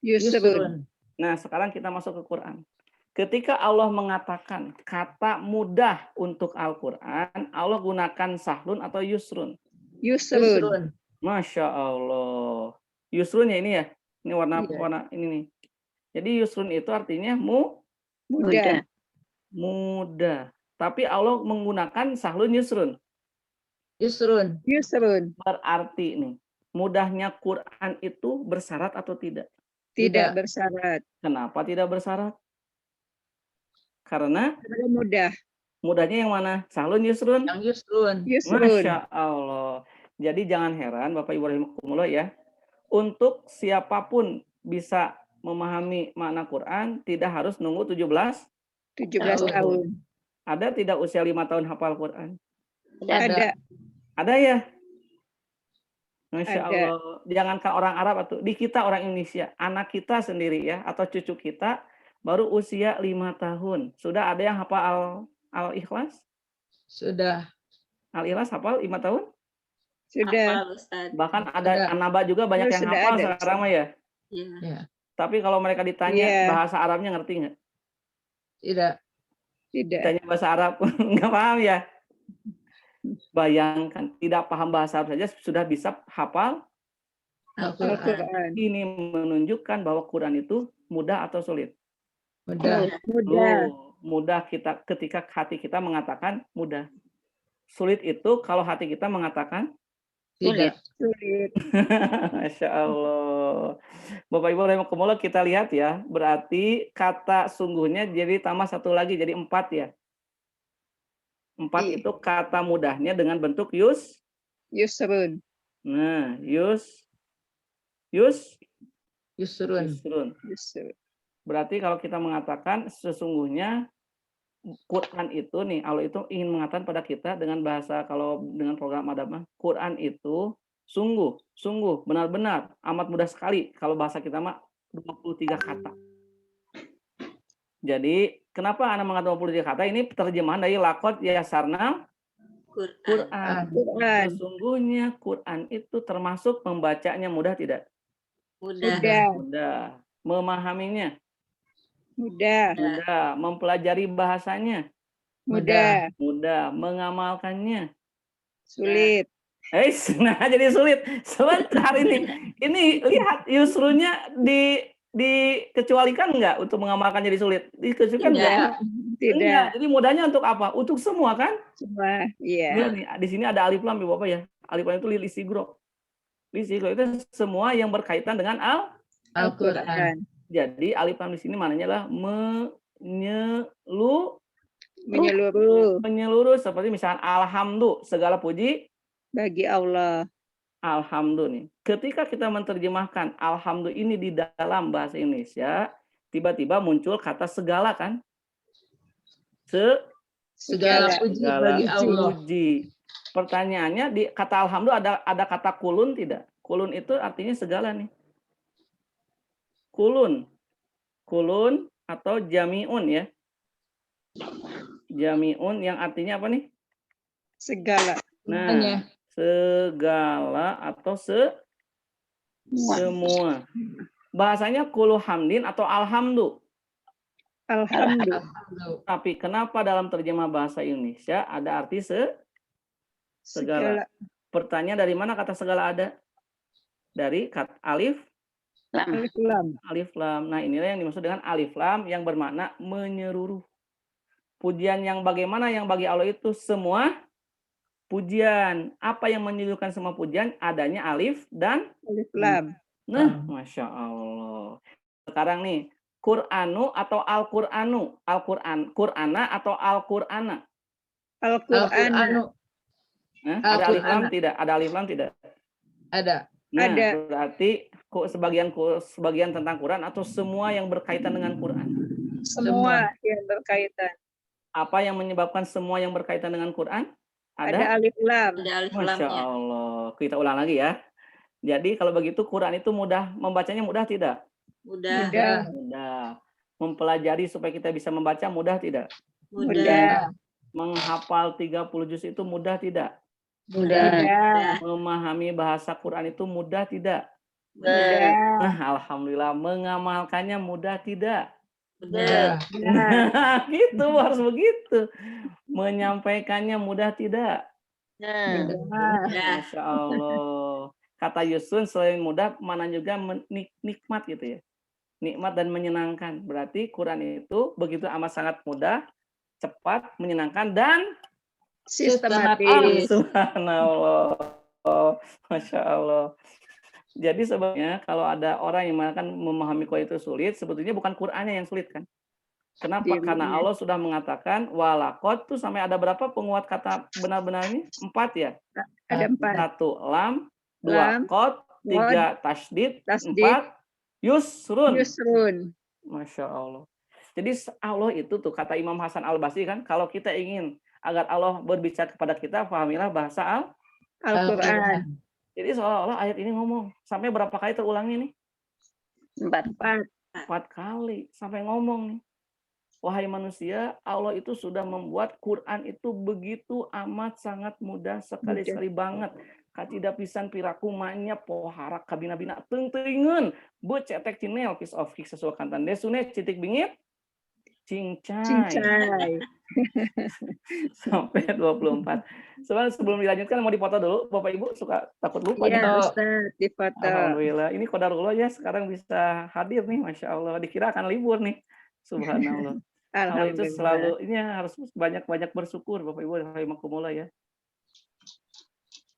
Yusrun. Yusrun. Nah, sekarang kita masuk ke Quran. Ketika Allah mengatakan kata mudah untuk Al-Quran, Allah gunakan sahlun atau yusrun? Yusrun. Yusrun. Masya Allah. Yusrunnya ini ya? Ini warna Iya. warna ini nih. Jadi yusrun itu artinya Mudah. mudah. Tapi Allah menggunakan sahlun yusrun. Yusrun. Yusrun. Berarti nih, mudahnya Quran itu bersyarat atau tidak? Tidak Tidak. bersyarat. Kenapa tidak bersyarat? Karena Karena mudah. mudahnya yang mana? Sahlun yusrun? Yang Yusrun. Yusrun. Masya Allah. Jadi jangan heran Bapak Ibu rahimakumullah ya. Untuk siapapun bisa memahami makna Quran, tidak harus nunggu 17. 17 tahun. Ada tidak usia 5 tahun hafal Quran? Ada. Ada ya? Masya Ada. Allah. Jangankan orang Arab atau di kita orang Indonesia, anak kita sendiri ya atau cucu kita baru usia 5 tahun. Sudah ada yang hafal Al-Ikhlas? Sudah. Al-Ikhlas hafal 5 tahun? Sudah. Hafal, Ustadz. Bahkan ada An-Naba juga banyak yang Sudah hafal ada. sekarang mah ya. Iya. Ya. Tapi kalau mereka ditanya Iya. bahasa Arabnya ngerti nggak? Tidak. Tidak. Ditanya bahasa Arab nggak paham ya. Bayangkan tidak paham bahasa Arab saja sudah bisa hafal. Al-Quran. Al-Quran. Ini menunjukkan bahwa Quran itu mudah atau sulit. Mudah. Mudah. Mudah kita ketika hati kita mengatakan mudah. Sulit itu kalau hati kita mengatakan Tidak. Sulit. Masya Allah. Bapak Ibu rahimakumullah, kita lihat ya. Berarti kata sungguhnya jadi tambah satu lagi jadi 4 ya. 4 Iya. itu kata mudahnya dengan bentuk Yusrun. Nah, Yusrun. yusrun. Yusrun. Berarti kalau kita mengatakan sesungguhnya Quran itu nih, Allah itu ingin mengatakan pada kita dengan bahasa kalau dengan program adab Quran itu sungguh benar-benar amat mudah sekali kalau bahasa kita mah 23 kata. Jadi kenapa Anda mengatakan 23 kata? Ini terjemahan dari lakot yasarna Quran. Quran. Sesungguhnya Quran itu termasuk membacanya mudah tidak? Mudah. Mudah. Mudah. Memahaminya Mudah. mudah. Mempelajari bahasanya Mudah. mudah. Mengamalkannya Sulit. nah jadi sulit. Sebentar ini lihat yusrunya dikecualikan nggak untuk mengamalkan jadi sulit? Dikecualikan Tidak. nggak? Tidak. Enggak. Jadi mudahnya untuk apa? Untuk semua kan? Semua. Iya. Lihat nih, di sini ada alif lam ya Bapak ya. Alif lam itu lisigro. Lisigro itu semua yang berkaitan dengan Al-Quran. Jadi alif lam di sini maknanya adalah menyeluruh seperti misalnya alhamdulillah, segala puji Bagi Allah. alhamdulillah nih. Ketika kita menerjemahkan alhamdulillah ini di dalam bahasa Indonesia, tiba-tiba muncul kata segala kan? Segala puji Segala bagi Allah. puji. Pertanyaannya di kata alhamdulillah ada kata kulun tidak? Kulun itu artinya segala nih. Kulun atau jami'un ya. Jami'un yang artinya apa nih? Segala. Nah, segala atau semua. Bahasanya kulu hamdin atau alhamdulillah. Alhamdulillah. Tapi kenapa dalam terjemah bahasa Indonesia ada arti segala? Pertanyaan dari mana kata segala ada? Dari kata alif Alif lam. Alif lam. Nah, inilah yang dimaksud dengan alif lam yang bermakna menyeluruh. Pujian yang bagaimana yang bagi Allah itu semua pujian. Apa yang menunjukkan semua pujian? Adanya alif dan Alif lam. nah, Masya Allah. Sekarang nih, Qur'anu atau Al-Qur'anu? Al-Qur'an, Qur'ana atau Al-Qur'ana? Al-Qur'an. Al-Qur'anu. Nah, ada alif lam Al-Qur'ana. tidak? Ada alif lam tidak? Ada. Nah, Ada. berarti kok sebagian tentang Quran atau semua yang berkaitan dengan Quran? Semua yang berkaitan. Apa yang menyebabkan semua yang berkaitan dengan Quran? Ada alif lam. Ada alif Masya lamnya. Allah. Kita ulang lagi ya. Jadi kalau begitu Quran itu mudah, membacanya mudah tidak? Mudah. Mudah. Mudah. Mempelajari supaya kita bisa membaca mudah tidak? Mudah. Mudah. Menghafal 30 juz itu mudah tidak? Mudah. Mudah. Memahami bahasa Quran itu mudah tidak? Mudah. Nah, alhamdulillah mengamalkannya mudah tidak? Mudah. Nah, Gitu harus begitu. Menyampaikannya mudah tidak? mudah. Masya Allah. Kata Yusun selain mudah, mana juga nikmat gitu ya. Nikmat dan menyenangkan. Berarti Quran itu begitu amat sangat mudah, cepat, menyenangkan, dan Sistematis. subhanallah. Masya Allah. Jadi sebenarnya kalau ada orang yang mengatakan memahami Quran itu sulit, sebetulnya bukan Qurannya yang sulit kan. Kenapa? Dirinya. Karena Allah sudah mengatakan walakot tuh sampai ada berapa penguat kata benar-benarnya? 4 ya. Ada 4. 1 lam, 2 Lam, qad, 3 tasydid, tasdid, 4 yusrun. Yusrun. Masya Allah. Jadi Allah itu tuh kata Imam Hasan Al-Basri kan, kalau kita ingin agar Allah berbicara kepada kita, pahamilah bahasa Al-Quran. Jadi seolah-olah ayat ini ngomong. Sampai berapa kali terulangnya nih? 4. 4 kali. Sampai ngomong nih. Wahai manusia, Allah itu sudah membuat Quran itu begitu amat sangat mudah sekali banget. Katida pisan piraku manya poharak kabina-bina teng-tengen. Becetek cinel piece of cake sesuai kantan desune citik bingit. Cincai. Cincai. Sampai 24. Sebelum dilanjutkan mau dipoto dulu. Bapak Ibu suka takut lupa. Iya, nih. Ustaz, di foto. Alhamdulillah. Ini qadarullah ya sekarang bisa hadir nih. Masya Allah. Dikira akan libur nih. Subhanallah. Allah itu selalu ini harus banyak-banyak bersyukur Bapak Ibu rahimakumullah ya.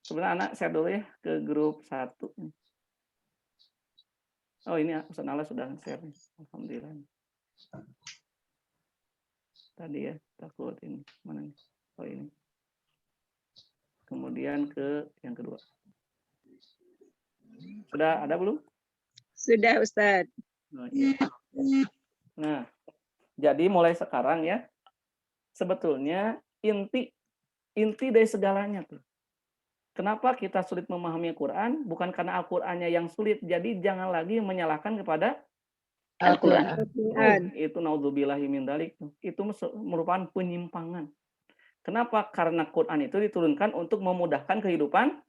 Sebenarnya anak share dulu ya ke grup 1. Oh ini Ustaz Nala sudah share nih. Alhamdulillah. Tadi ya takut ini mana nih? Oh ini. Kemudian ke yang kedua. Sudah ada belum? Sudah, Ustaz. Oh, iya. Nah, jadi mulai sekarang ya, sebetulnya inti dari segalanya tuh. Kenapa kita sulit memahami Al-Quran? Bukan karena Al-Qurannya yang sulit. Jadi jangan lagi menyalahkan kepada Al-Quran. Itu naudzubillahi min dzalik. Itu merupakan penyimpangan. Kenapa? Karena Quran itu diturunkan untuk memudahkan kehidupan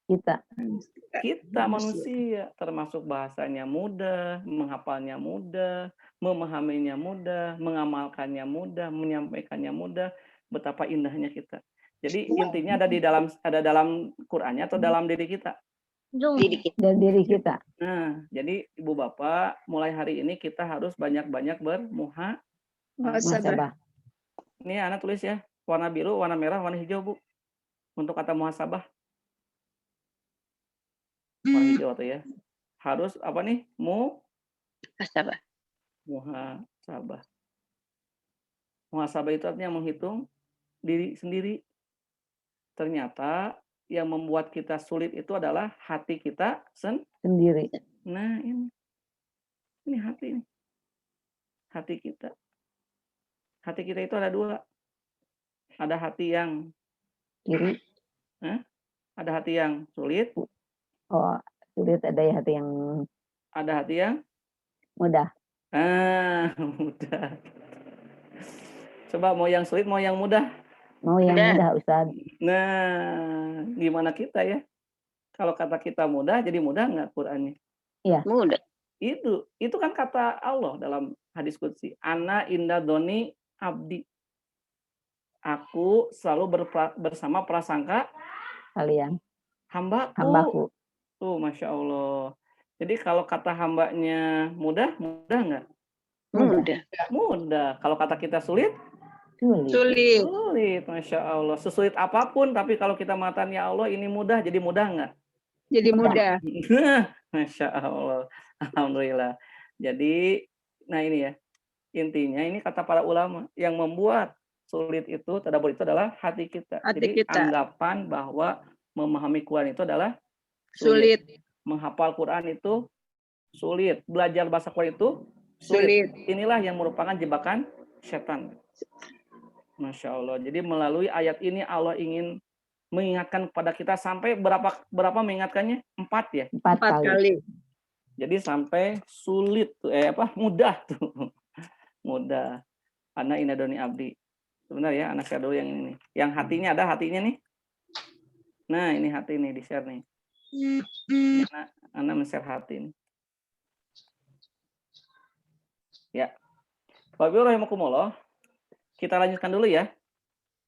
kita manusia, termasuk bahasanya mudah, menghafalnya mudah, memahaminya mudah, mengamalkannya mudah, menyampaikannya mudah. Betapa indahnya kita. Jadi intinya ada dalam Qur'annya atau dalam diri kita? Dan diri kita. Nah, jadi Ibu Bapak, mulai hari ini kita harus banyak-banyak Muhasabah. Ini anak tulis ya, warna biru, warna merah, warna hijau, Bu. Untuk kata muhasabah. Warna hijau tuh ya. Harus apa nih? Muhasabah. Muhasabah itu artinya menghitung diri sendiri. Ternyata yang membuat kita sulit itu adalah hati kita sendiri. Nah, ini hati nih. Hati kita. Hati kita itu ada 2. Ada hati yang Kiri. Ada hati yang sulit. Oh, sulit. Ada hati yang mudah. Mudah. Coba mau yang sulit, mau yang mudah? Mau yang mudah, Ustaz. Nah, gimana kita ya? Kalau kata kita mudah, jadi mudah nggak Qur'annya? Iya. Mudah. Itu kan kata Allah dalam hadis qudsi. Ana inda doni abdi. Aku selalu bersama prasangka kalian. hambaku. Hambaku. Masya Allah. Jadi kalau kata hambanya mudah nggak? Mudah. Mudah. Kalau kata kita sulit? Sulit. Sulit. Sulit, Masya Allah. Sesulit apapun, tapi kalau kita mengatakan ya Allah ini mudah, jadi mudah nggak? Jadi mudah. Masya Allah. Alhamdulillah. Jadi, nah ini ya, intinya ini kata para ulama, yang membuat sulit itu, tadabbur itu adalah hati kita. Hati Jadi kita. anggapan bahwa memahami Quran itu adalah Sulit. menghafal Quran itu sulit. Belajar bahasa Quran itu Sulit. Inilah yang merupakan jebakan setan. Masya Allah. Jadi melalui ayat ini Allah ingin mengingatkan kepada kita sampai berapa mengingatkannya? 4 ya. 4 kali. Jadi sampai sulit tuh, mudah tuh. Mudah. Ana inadoni abdi. Sebentar ya, anak share dulu yang ini nih. Yang hatinya ada hatinya nih. Nah, ini hati nih, di-share nih. Ana men-share hati nih. Ya. Bapak rahimakumullah. Kita lanjutkan dulu ya.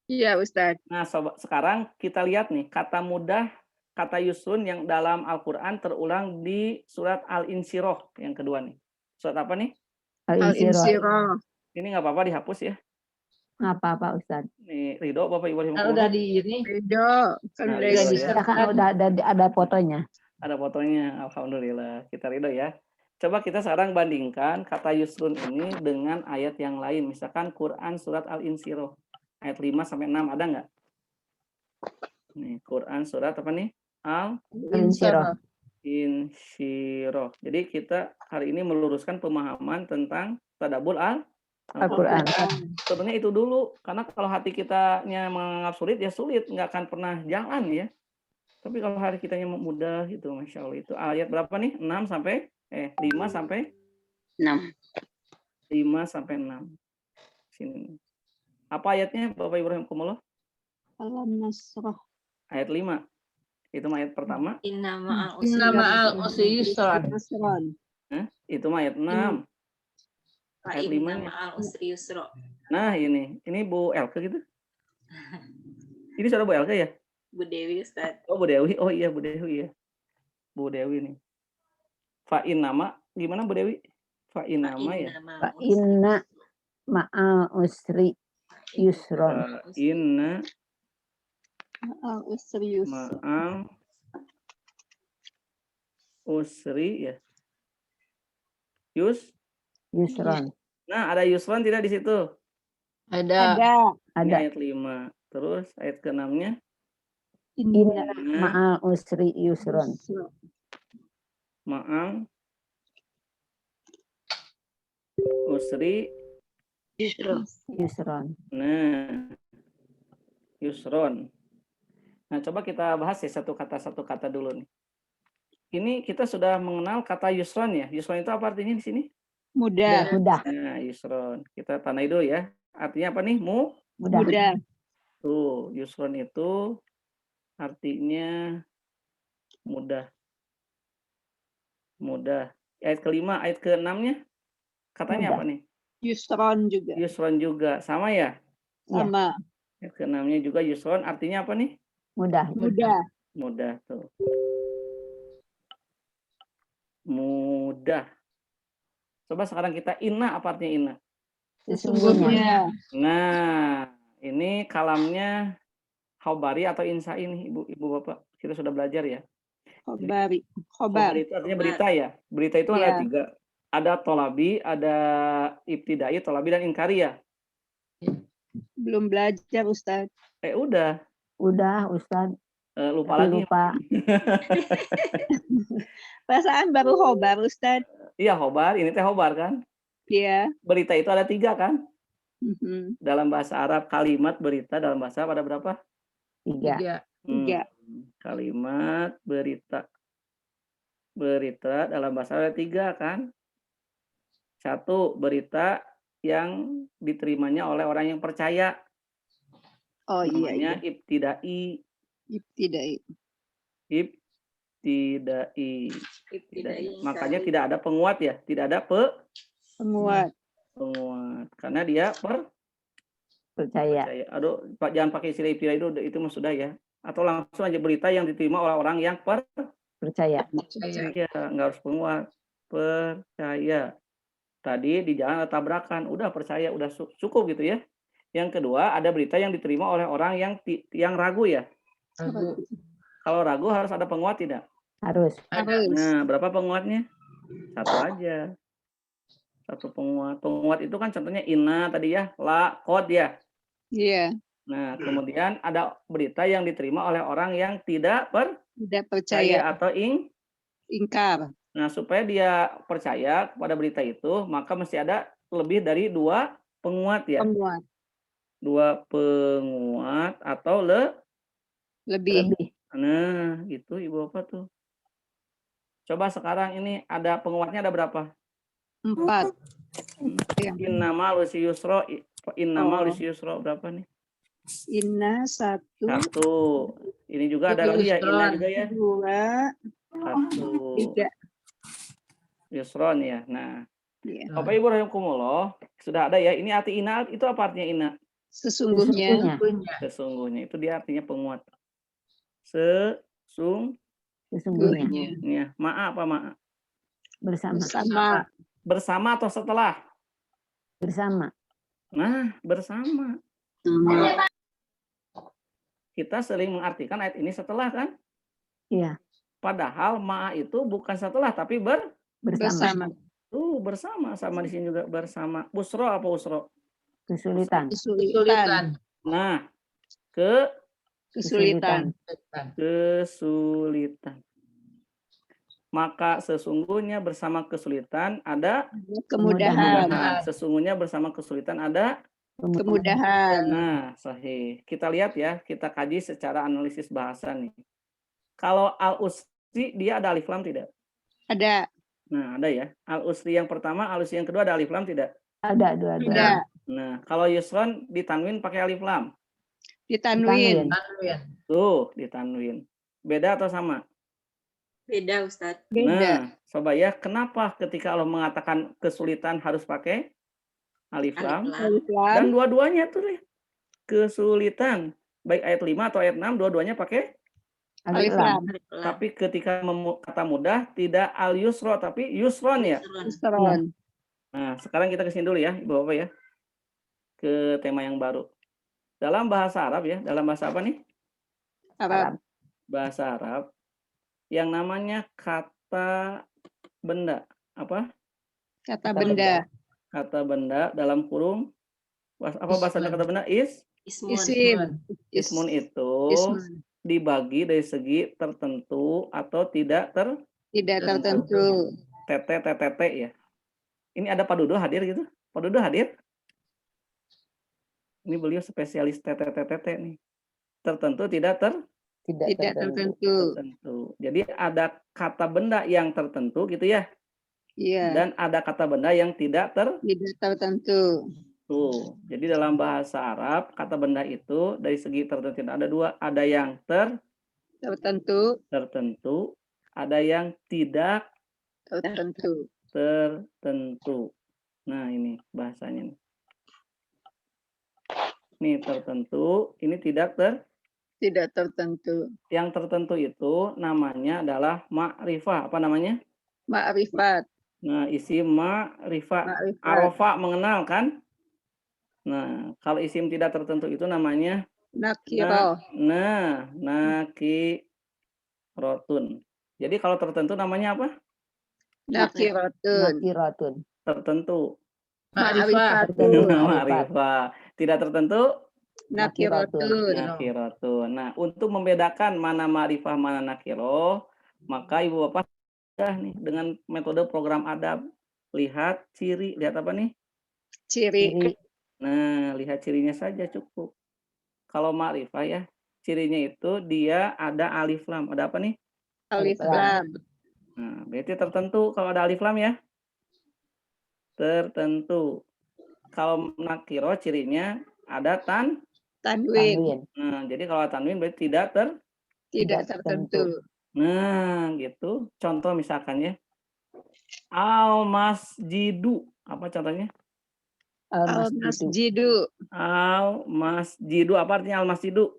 Iya, Ustaz. Nah, sekarang kita lihat nih, kata mudah, kata yusrun yang dalam Al-Quran terulang di surat Al-Insyirah yang kedua nih. Surat apa nih? Al-Insyirah. Ini nggak apa-apa dihapus ya. Nggak apa-apa, Ustaz. Nih, Ridho, Bapak Ibu Kan rahimakumullah. udah di ini. Ridho. Kan Nah, udah Ridho isi. ya. Ya kan udah ada fotonya. Ada fotonya, Alhamdulillah. Kita ridho ya. Coba kita sekarang bandingkan kata yusrun ini dengan ayat yang lain. Misalkan Quran surat Al-Insyirah. Ayat 5 sampai 6 ada nggak? Nih, Quran surat apa nih? Al-Insyirah. Insyirah. Jadi kita hari ini meluruskan pemahaman tentang tadabbur Al-Quran. Sebenarnya itu dulu. Karena kalau hati kitanya menganggap sulit, ya sulit. Nggak akan pernah jalan ya. Tapi kalau hari kitanya mudah gitu, Masya Allah. Itu ayat berapa nih? 5 sampai 6. 5 sampai 6. Sini. Apa ayatnya Bapak Ibu rahimakumullah? Alam Nasrah. Ayat 5. Itu ayat pertama. Inna Nama al-usri yusran. Itu ayat 6. Ayat 5-nya. usri yusra. Nah, ini Bu Elke gitu. Ini suara Bu Elke ya? Bu Dewi Ustaz. Oh, Bu Dewi. Oh iya, Bu Dewi ya. Bu Dewi nih. Fa'in nama gimana Bu Dewi? Fa'in nama ya. Fa inna ma'al usri yusron. Inna Usri ma'al usri ya. Yusron. Nah, ada yusron tidak di situ? Ada. Ini Ada ayat 5. Terus ayat ke-6-nya. inna ma'al usri yusron. Ma'al usri Yusron. Nah, yusron. Nah, coba kita bahas ya satu kata dulu nih. Ini kita sudah mengenal kata yusron ya. Yusron itu apa artinya di sini? Mudah. Mudah. Nah, yusron. Kita tandai dulu ya. Artinya apa nih? Mudah. Mudah. Tuh, yusron itu artinya mudah. Mudah. Ayat ke-5, ayat ke-6-nya katanya Mudah. apa nih? Yusron juga. Yusron juga. Sama ya? Sama. Ayat ke-6-nya juga yusron artinya apa nih? Mudah. Mudah. Mudah tuh. Mudah. Coba sekarang kita inna, apa artinya inna? Sesungguhnya. Nah, ini kalamnya khobari atau insa ini, Ibu Bapak. Kita sudah belajar ya. Khobar. Khobar itu artinya berita ya. Berita itu ada Ya. 3. Ada tolabi, ada ibtidai, tolabi, dan inkari ya. Belum belajar, Ustaz. Udah. Udah, Ustaz. Lupa Tapi lagi. lupa. Perasaan baru khobar, Ustaz. Iya, khobar. Ini teh khobar kan. Iya. Berita itu ada 3 kan. Mhm. Dalam bahasa Arab kalimat berita dalam bahasa Arab ada berapa? 3. 3. Kalimat berita. Berita dalam bahasa Arab ada 3 kan. 1, berita yang diterimanya oleh orang yang percaya. Oh iya, Namanya iya. ibtidai. Ibtidai. Ibtidai. Ibtidai. Makanya tidak ada penguat ya. Tidak ada Penguat. penguat. Karena dia Percaya. percaya. Aduh, Pak, jangan pakai istilah ibtidai itu mah sudah ya. Atau langsung aja berita yang diterima oleh orang yang Percaya. Iya, nggak harus penguat. Percaya. Tadi di jalan ada tabrakan, udah percaya, udah cukup gitu ya. Yang kedua, ada berita yang diterima oleh orang yang ragu ya. Ragu. Kalau ragu harus ada penguat tidak? Harus. Ada. Nah, berapa penguatnya? Satu aja. Satu penguat. Penguat itu kan contohnya inna tadi ya, la, qad ya. Iya. Nah, kemudian ada berita yang diterima oleh orang yang tidak Tidak percaya percaya. atau Ingkar. Nah, supaya dia percaya kepada berita itu, maka mesti ada lebih dari 2 penguat ya. Penguat. 2 penguat atau Lebih. Nah, gitu Ibu Bapak tuh. Coba sekarang ini ada penguatnya ada berapa? 4. Yang Innama yusro, innama Oh. yusro berapa nih? Inna 1, 1. Ini juga ada lagi ya, inna juga ya. 2, 1. 3. Yusron ya. Nah, Iya. Bapak Ibu rahimakumullah, sudah ada ya. Ini arti inna itu apa artinya inna? Sesungguhnya. Sesungguhnya itu dia artinya penguat. Sesungguhnya. Ya, ma'a apa ma'a? Bersama. Bersama. Bersama atau setelah? Bersama. Nah, bersama. Kita sering mengartikan ayat ini setelah kan? Iya. Padahal ma'a itu bukan setelah tapi Bersama. bersama. Sama di sini juga bersama. Usro apa usro? Kesulitan. Kesulitan. Nah, Kesulitan. kesulitan. Maka sesungguhnya bersama kesulitan ada Kemudahan. Sesungguhnya bersama kesulitan ada Kemudahan. Nah, sahih. Kita lihat ya, kita kaji secara analisis bahasa nih. Kalau al-usri dia ada alif lam tidak? Ada. Nah, ada ya. Al-usri yang pertama, al-usri yang kedua ada alif lam tidak? Ada dua-dua. Ada. Nah, kalau yusron ditanwin pakai alif lam. Ditanwin. Tuh, ditanwin. Beda atau sama? Beda, Ustadz. Beda. Nah, coba ya, kenapa ketika Allah mengatakan kesulitan harus pakai alif lam? Alif lam. Dan dua-duanya tuh deh. Kesulitan. Baik ayat 5 atau ayat 6, dua-duanya pakai. Alif lam. Tapi ketika kata mudah, tidak al-yusro, tapi yusron ya. Yusron. Nah, sekarang kita kesini dulu ya, Ibu Bapak ya. Ke tema yang baru. Dalam bahasa Arab ya, dalam bahasa apa nih? Arab. Bahasa Arab. Yang namanya kata benda. Apa? Kata benda. Kata benda dalam kurung. Apa bahasanya kata benda? Isim. Ismun itu Ismun. dibagi dari segi tertentu atau tidak Tidak tertentu. TT ya. Ini ada Pak Dudo hadir gitu? Pak Dudo hadir? Ini beliau spesialis TT nih. Tertentu tidak Tidak tertentu. tertentu. Jadi ada kata benda yang tertentu gitu ya. Iya. Dan ada kata benda yang tidak Tidak tertentu. Tuh, jadi dalam bahasa Arab kata benda itu dari segi tertentu ada 2, ada yang Tertentu. ada yang tidak Tertentu. tertentu. Nah, ini bahasanya nih. Ini tertentu, ini tidak Tidak tertentu. Yang tertentu itu namanya adalah ma'rifah. Apa namanya? Ma'rifat. Nah, isim ma'rifah. Ma'rifat. Arofa mengenal kan? Nah, kalau isim tidak tertentu itu namanya Nakiro. nakirotun. Jadi kalau tertentu namanya apa? Nakirotun. Nakiratun. Tertentu. Ma'rifat. Ma'rifah. Tidak tertentu Nakirotun. nakirotun. Nah, untuk membedakan mana ma'rifah mana nakiro, maka Ibu Bapak sudah nih dengan metode program adab. Lihat ciri, lihat apa nih? Ciri. Nah, lihat cirinya saja cukup. Kalau ma'rifah ya, cirinya itu dia ada alif lam. Ada apa nih? Alif lam. Nah, berarti tertentu kalau ada alif lam ya. Tertentu. Kalau nakiro cirinya ada Tanwin. Nah, jadi kalau tanwin berarti tidak Tidak tertentu. Nah, gitu. Contoh misalkan ya. Al-masjidu. Apa contohnya? Al-masjidu. Al-masjidu. Apa artinya al-masjidu?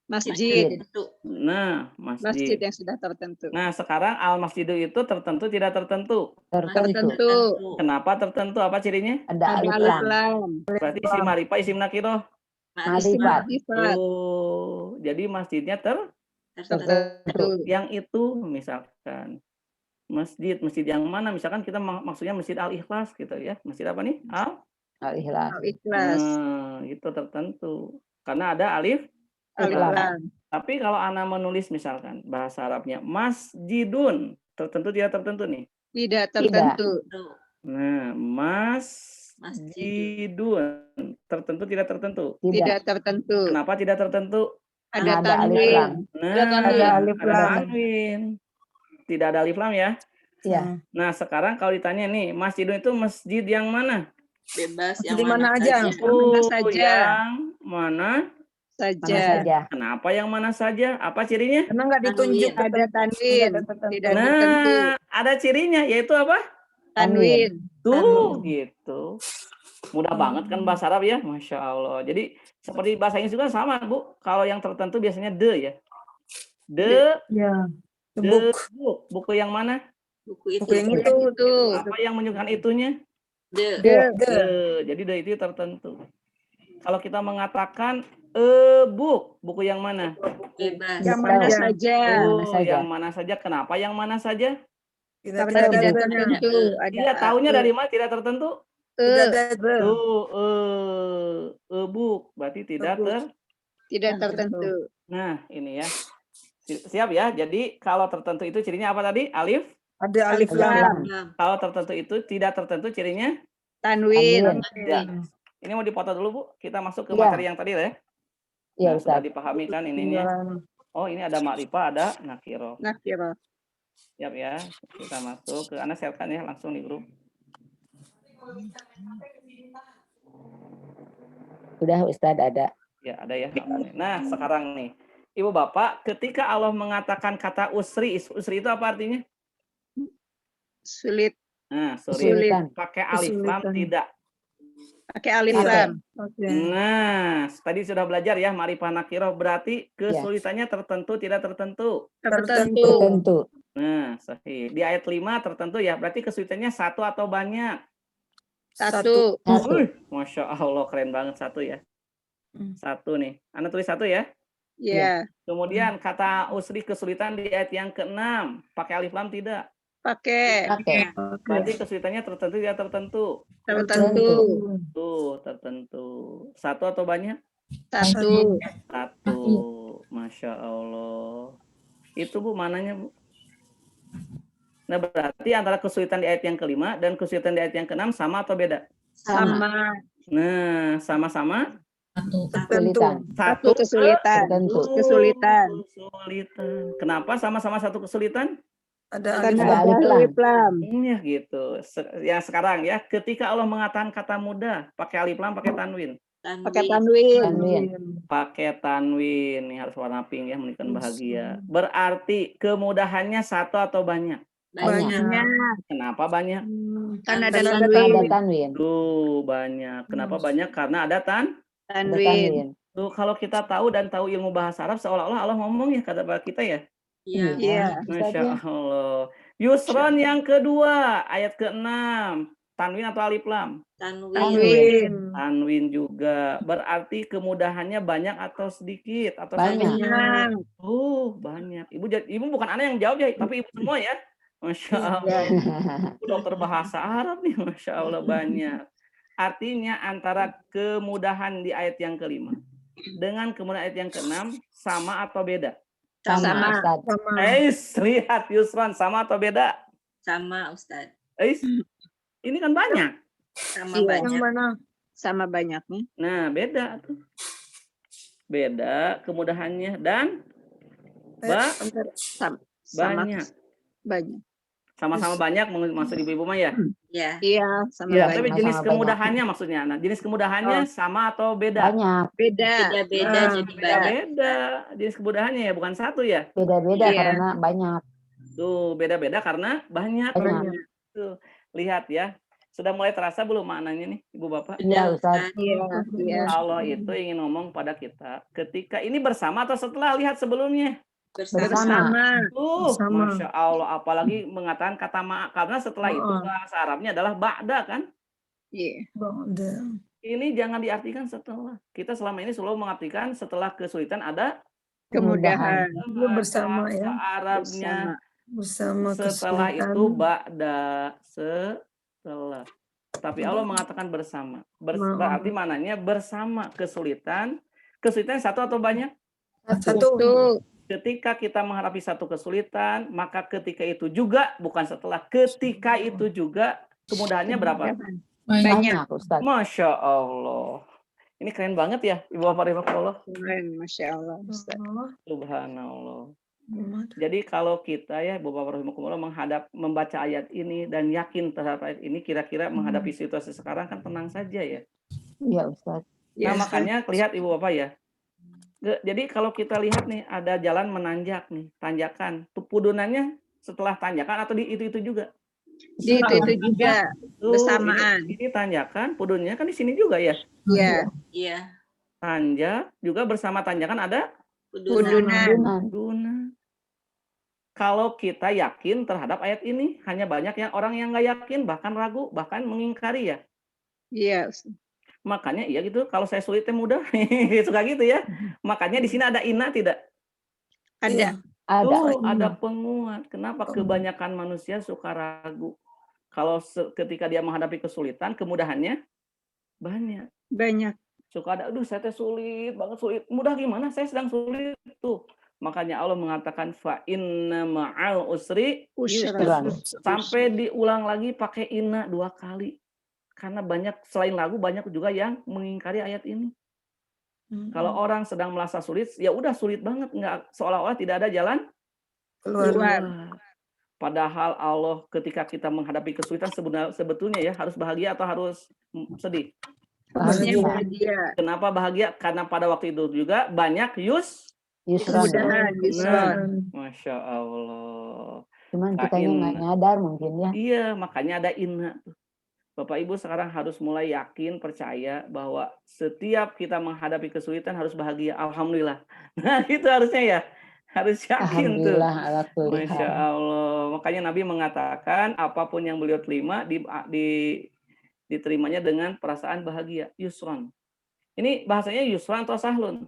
Masjid. Tertentu. Nah, Masjid masjid. yang sudah tertentu. Nah, sekarang al-masjidu itu tertentu tidak tertentu. Tertentu. Kenapa tertentu? Apa cirinya? Ada Ada alif alif lam. lam. Berarti isim ma'rifah, isim nakiroh. Isim Ma'rifat. ma'rifat. Oh, jadi masjidnya Tertentu. Tertentu. yang itu misalkan masjid yang mana? Misalkan kita maksudnya Masjid Al-Ikhlas gitu ya. Masjid apa nih? Al-ikhlas. Al-ikhlas. Itu tertentu. Karena ada alif. Alif lam. lam. Tapi kalau ana menulis misalkan bahasa Arabnya masjidun, tertentu tidak tertentu nih. Tidak tertentu. Nah, masjidun, tertentu tidak tertentu. Tidak tertentu. Kenapa tidak tertentu? Ada Ada alif tanwin. lam. Nah, Ada alif ada lam. tanwin. Tidak ada alif lam ya. Iya. Nah, sekarang kalau ditanya nih, masjidun itu masjid yang mana? Bebas yang Di mana mana aja? saja. Mana saja. Yang mana Mana Saja. saja. Kenapa yang mana saja? Apa cirinya? Karena nggak ditunjuk. Ada tanwin. Tidak tertentu. Nah, ada cirinya, yaitu apa? Tanwin. Tuh, gitu. Mudah banget kan bahasa Arab ya, Masya Allah. Jadi seperti bahasa Inggris juga sama, Bu. Kalau yang tertentu biasanya the ya. The book. Buku yang mana? Buku itu. Yang itu. Apa yang menunjukkan itunya? The. The. Jadi the itu tertentu. Kalau kita mengatakan book, buku yang mana? Bebas. Yang mana saja. Oh, Mana saja. yang mana saja. Kenapa yang mana saja? Karena tidak tertentu. Dia tahunya dari mana? Tidak tertentu. Book berarti tidak Tidak tertentu. Nah, ini ya. Siap ya. Jadi kalau tertentu itu cirinya apa tadi? Alif. Ada alif lam. Kalau tertentu itu tidak tertentu cirinya Tanwin. ya. Ini mau dipoto dulu, Bu. Kita masuk ke Iya. materi yang tadi ya. Iya, Nah, sudah Ustaz. dipahami kan ininya. Oh, ini ada ma'rifah, ada nakiro. Nakirah. Siap ya. Kita masuk ke Anda share-kan ya langsung di grup. Sudah Ustaz ada. Ya, ada ya. Nah, sekarang nih. Ibu Bapak, ketika Allah mengatakan kata usri itu apa artinya? Sulit. Nah, sulit. Kesulitan. Pakai alif lam tidak. Pakai alif Oke. lam. Nah, tadi sudah belajar ya ma'rifah nakirah berarti kesulitannya tertentu tidak tertentu. Tertentu. Tertentu. Nah, sahih. Di ayat 5 tertentu ya, berarti kesulitannya satu atau banyak? Satu. Satu. Masya Allah, keren banget satu ya. Satu nih. Anda tulis satu ya. Ya. Kemudian kata usri kesulitan di ayat yang ke-6. Pakai alif lam tidak? Pakai. Oke. Berarti kesulitannya tertentu tidak tertentu? Tertentu. Tuh, tertentu. Satu atau banyak? Satu. Satu. Masya Allah. Itu Bu, mananya Bu? Nah, berarti antara kesulitan di ayat yang ke-5 dan kesulitan di ayat yang ke-6 sama atau beda? Sama. Nah, sama-sama Kesulitan. satu Kesulitan. Tertentu. Kesulitan. kesulitan. Kenapa sama-sama satu kesulitan? Karena Ada ada alif lam. alif lam. Ya gitu. Yang sekarang ya, ketika Allah mengatakan kata mudah, pakai alif lam, pakai tanwin. Pakai tanwin. Tanwin. Pakai tanwin, ini harus warna pink ya, menunjukkan bahagia. Berarti kemudahannya satu atau banyak? Banyak. Kenapa banyak? Karena ada Ada tanwin. tanwin. Tuh, banyak. Kenapa banyak? Karena ada Ada Tanwin. tanwin. Tuh, kalau kita tahu dan tahu ilmu bahasa Arab, seolah-olah Allah ngomong ya kata kita ya. Iya. Iya. Masya Allah. Yusron yang kedua, ayat ke-6. Tanwin atau alif lam? Tanwin. Tanwin. Tanwin juga. Berarti kemudahannya banyak atau sedikit? Atau Banyak. Banyak. Banyak. Ibu bukan anak yang jawab ya, tapi ibu semua ya. Masya Allah. Ibu dokter bahasa Arab nih, Masya Allah banyak. Artinya antara kemudahan di ayat yang ke-5 dengan kemudahan ayat yang ke-6 sama atau beda? Sama. Ustaz. Lihat Yusron, sama atau beda? Sama Ustadz. Ini kan banyak. Sama Iya. banyak. Sama banyaknya. Nah, beda tuh. Beda kemudahannya dan Sama. banyak. Banyak. Sama-sama banyak maksud ibu-ibu mah ya? Ya. Iya. Sama Iya, banyak. tapi jenis Sama-sama kemudahannya maksudnya. Nah, jenis kemudahannya sama atau beda? Banyak. Beda. Beda-beda jadi banyak. Beda. Jenis kemudahannya ya, bukan satu ya? Beda-beda Iya. karena banyak. Tuh, beda-beda karena banyak. Banyak. Tuh, lihat ya. Sudah mulai terasa belum maknanya nih, Ibu Bapak? Iya, Ustaz. Iya, iya. Allah itu ingin ngomong pada kita, ketika ini bersama atau setelah lihat sebelumnya? Bersama. Bersama. Masya Allah, apalagi mengatakan kata maaf, karena setelah itu bahasa Arabnya adalah ba'da kan? Iya. Ini jangan diartikan setelah. Kita selama ini selalu mengartikan setelah kesulitan ada Kemudahan. Bersama ya. bahasa Arabnya. Bersama Setelah kesulitan. itu ba'da, setelah. Tapi Allah mengatakan bersama. Berarti mananya bersama kesulitan. Kesulitan satu atau banyak? Satu. Ketika kita menghadapi satu kesulitan, maka ketika itu juga, bukan setelah, ketika itu juga, kemudahannya berapa? Banyak. Ustaz. Masya Allah. Ini keren banget ya, Ibu Bapak Rahimahullah. Keren, Masya Allah. Ustaz. Subhanallah. Jadi kalau kita ya, Ibu Bapak Rahimahullah, membaca ayat ini dan yakin terhadap ayat ini, kira-kira menghadapi situasi sekarang kan tenang saja ya. Iya, Ustaz. Nah, Yes. makanya lihat Ibu Bapak ya. Jadi kalau kita lihat nih, ada jalan menanjak nih, tanjakan. Pudunannya setelah tanjakan atau di itu juga? Di itu juga Tuh, bersamaan. Ini tanjakan, pudunnya kan di sini juga ya. Iya. Iya. Tanjak juga bersama tanjakan ada Pudunan. pudunan. Kalau kita yakin terhadap ayat ini, hanya banyak yang orang yang nggak yakin, bahkan ragu, bahkan mengingkari ya. Iya. Ustaz. Makanya iya gitu, kalau saya sulitnya mudah, suka gitu ya. Makanya di sini ada inna tidak? Ada. Tuh, ada penguat. Kenapa kebanyakan manusia suka ragu? Kalau ketika dia menghadapi kesulitan, kemudahannya banyak. Banyak. Suka ada, aduh saya teh sulit banget, sulit. Mudah gimana? Saya sedang sulit tuh. Makanya Allah mengatakan fa inna ma'al usri Usra. sampai diulang lagi pakai inna 2 kali. Karena banyak selain ragu banyak juga yang mengingkari ayat ini. Kalau orang sedang merasa sulit, ya udah sulit banget, nggak seolah-olah tidak ada jalan Keluar. Padahal Allah ketika kita menghadapi kesulitan sebetulnya ya harus bahagia atau harus sedih? Harusnya Bahagia. bahagia. Kenapa bahagia? Karena pada waktu itu juga banyak Yusran. Kemudahan. Yusron. Masya Allah. Cuman kitanya nggak nyadar mungkin ya. Iya, makanya ada inna tuh. Bapak Ibu sekarang harus mulai yakin, percaya bahwa setiap kita menghadapi kesulitan harus bahagia. Alhamdulillah. Nah, itu harusnya ya. Harus yakin tuh. Alhamdulillah ala kulli Masya hal. Allah. Makanya Nabi mengatakan apapun yang beliau terima diterimanya dengan perasaan bahagia. Yusron. Ini bahasanya yusron atau sahlun?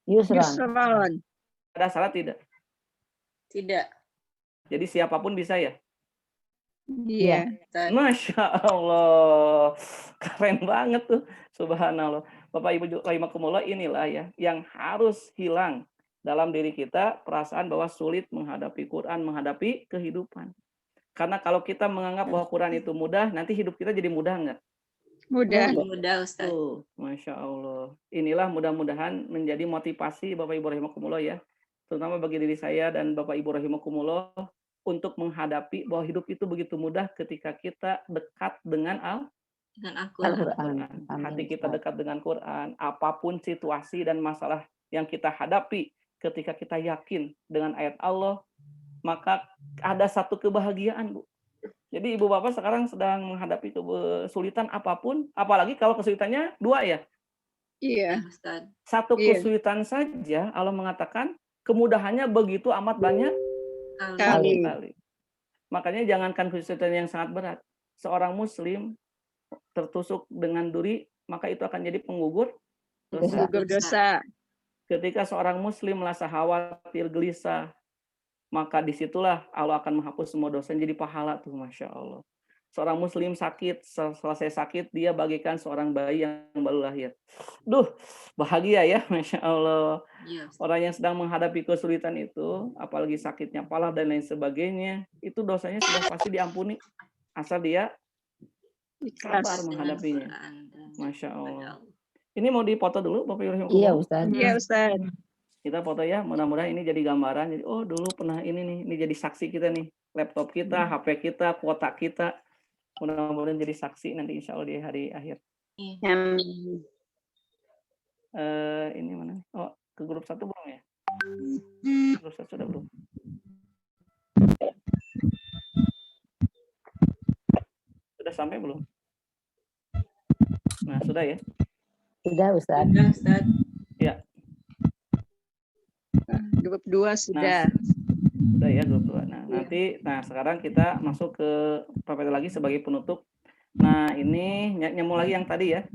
Yusran. Yusron. Ada salah tidak? Tidak. Jadi siapapun bisa ya? Iya. Masya Allah. Keren banget tuh. Subhanallah. Bapak Ibu rahimakumullah, inilah ya yang harus hilang dalam diri kita, perasaan bahwa sulit menghadapi Quran, menghadapi kehidupan. Karena kalau kita menganggap bahwa Quran itu mudah, nanti hidup kita jadi mudah nggak? Mudah. Mudah, Ustaz. Tuh, Masya Allah. Inilah mudah-mudahan menjadi motivasi Bapak Ibu rahimakumullah ya. Terutama bagi diri saya dan Bapak Ibu rahimakumullah untuk menghadapi bahwa hidup itu begitu mudah ketika kita dekat dengan Dengan Al-Quran. Amin. hati kita dekat dengan Quran. Apapun situasi dan masalah yang kita hadapi, ketika kita yakin dengan ayat Allah, maka ada satu kebahagiaan, Bu. Jadi Ibu Bapak sekarang sedang menghadapi kesulitan apapun, apalagi kalau kesulitannya 2 ya. Iya. Ustaz. Satu Iya. kesulitan saja Allah mengatakan kemudahannya begitu amat banyak Kali. sekali. Makanya jangankan kesulitan yang sangat berat. Seorang muslim tertusuk dengan duri, maka itu akan jadi penggugur dosa. Gugur dosa. Ketika seorang muslim merasa khawatir, gelisah, maka disitulah Allah akan menghapus semua dosa jadi pahala tuh, Masya Allah. Seorang muslim sakit, selesai sakit, dia bagikan seorang bayi yang baru lahir. Duh, bahagia ya, Masya Allah. Iya, Ustaz. Orang yang sedang menghadapi kesulitan itu, apalagi sakitnya parah dan lain sebagainya, itu dosanya sudah pasti diampuni. Asal dia Ikhlas. sabar menghadapinya. Quran dan Masya kepada Allah. Allah. Ini mau dipoto dulu, Bapak Ibu. Iya, Ustaz. Iya, Ustaz. Kita foto ya, mudah-mudahan ini jadi gambaran. Jadi, oh dulu pernah ini nih, ini jadi saksi kita nih. Laptop kita, HP kita, kuota kita. Mudah-mudahan jadi saksi nanti insya Allah di hari akhir. Amin. Ini mana? Oh, ke grup 1 belum ya? Grup 1 sudah belum? Sudah sampai belum? Sudah ya? Sudah Ustaz. Sudah, Ustaz. Grup 2 sudah. Sudah ya grup 2. Nah, nanti sekarang kita masuk ke PPT lagi sebagai penutup. Nah, ini nyambung lagi yang tadi ya.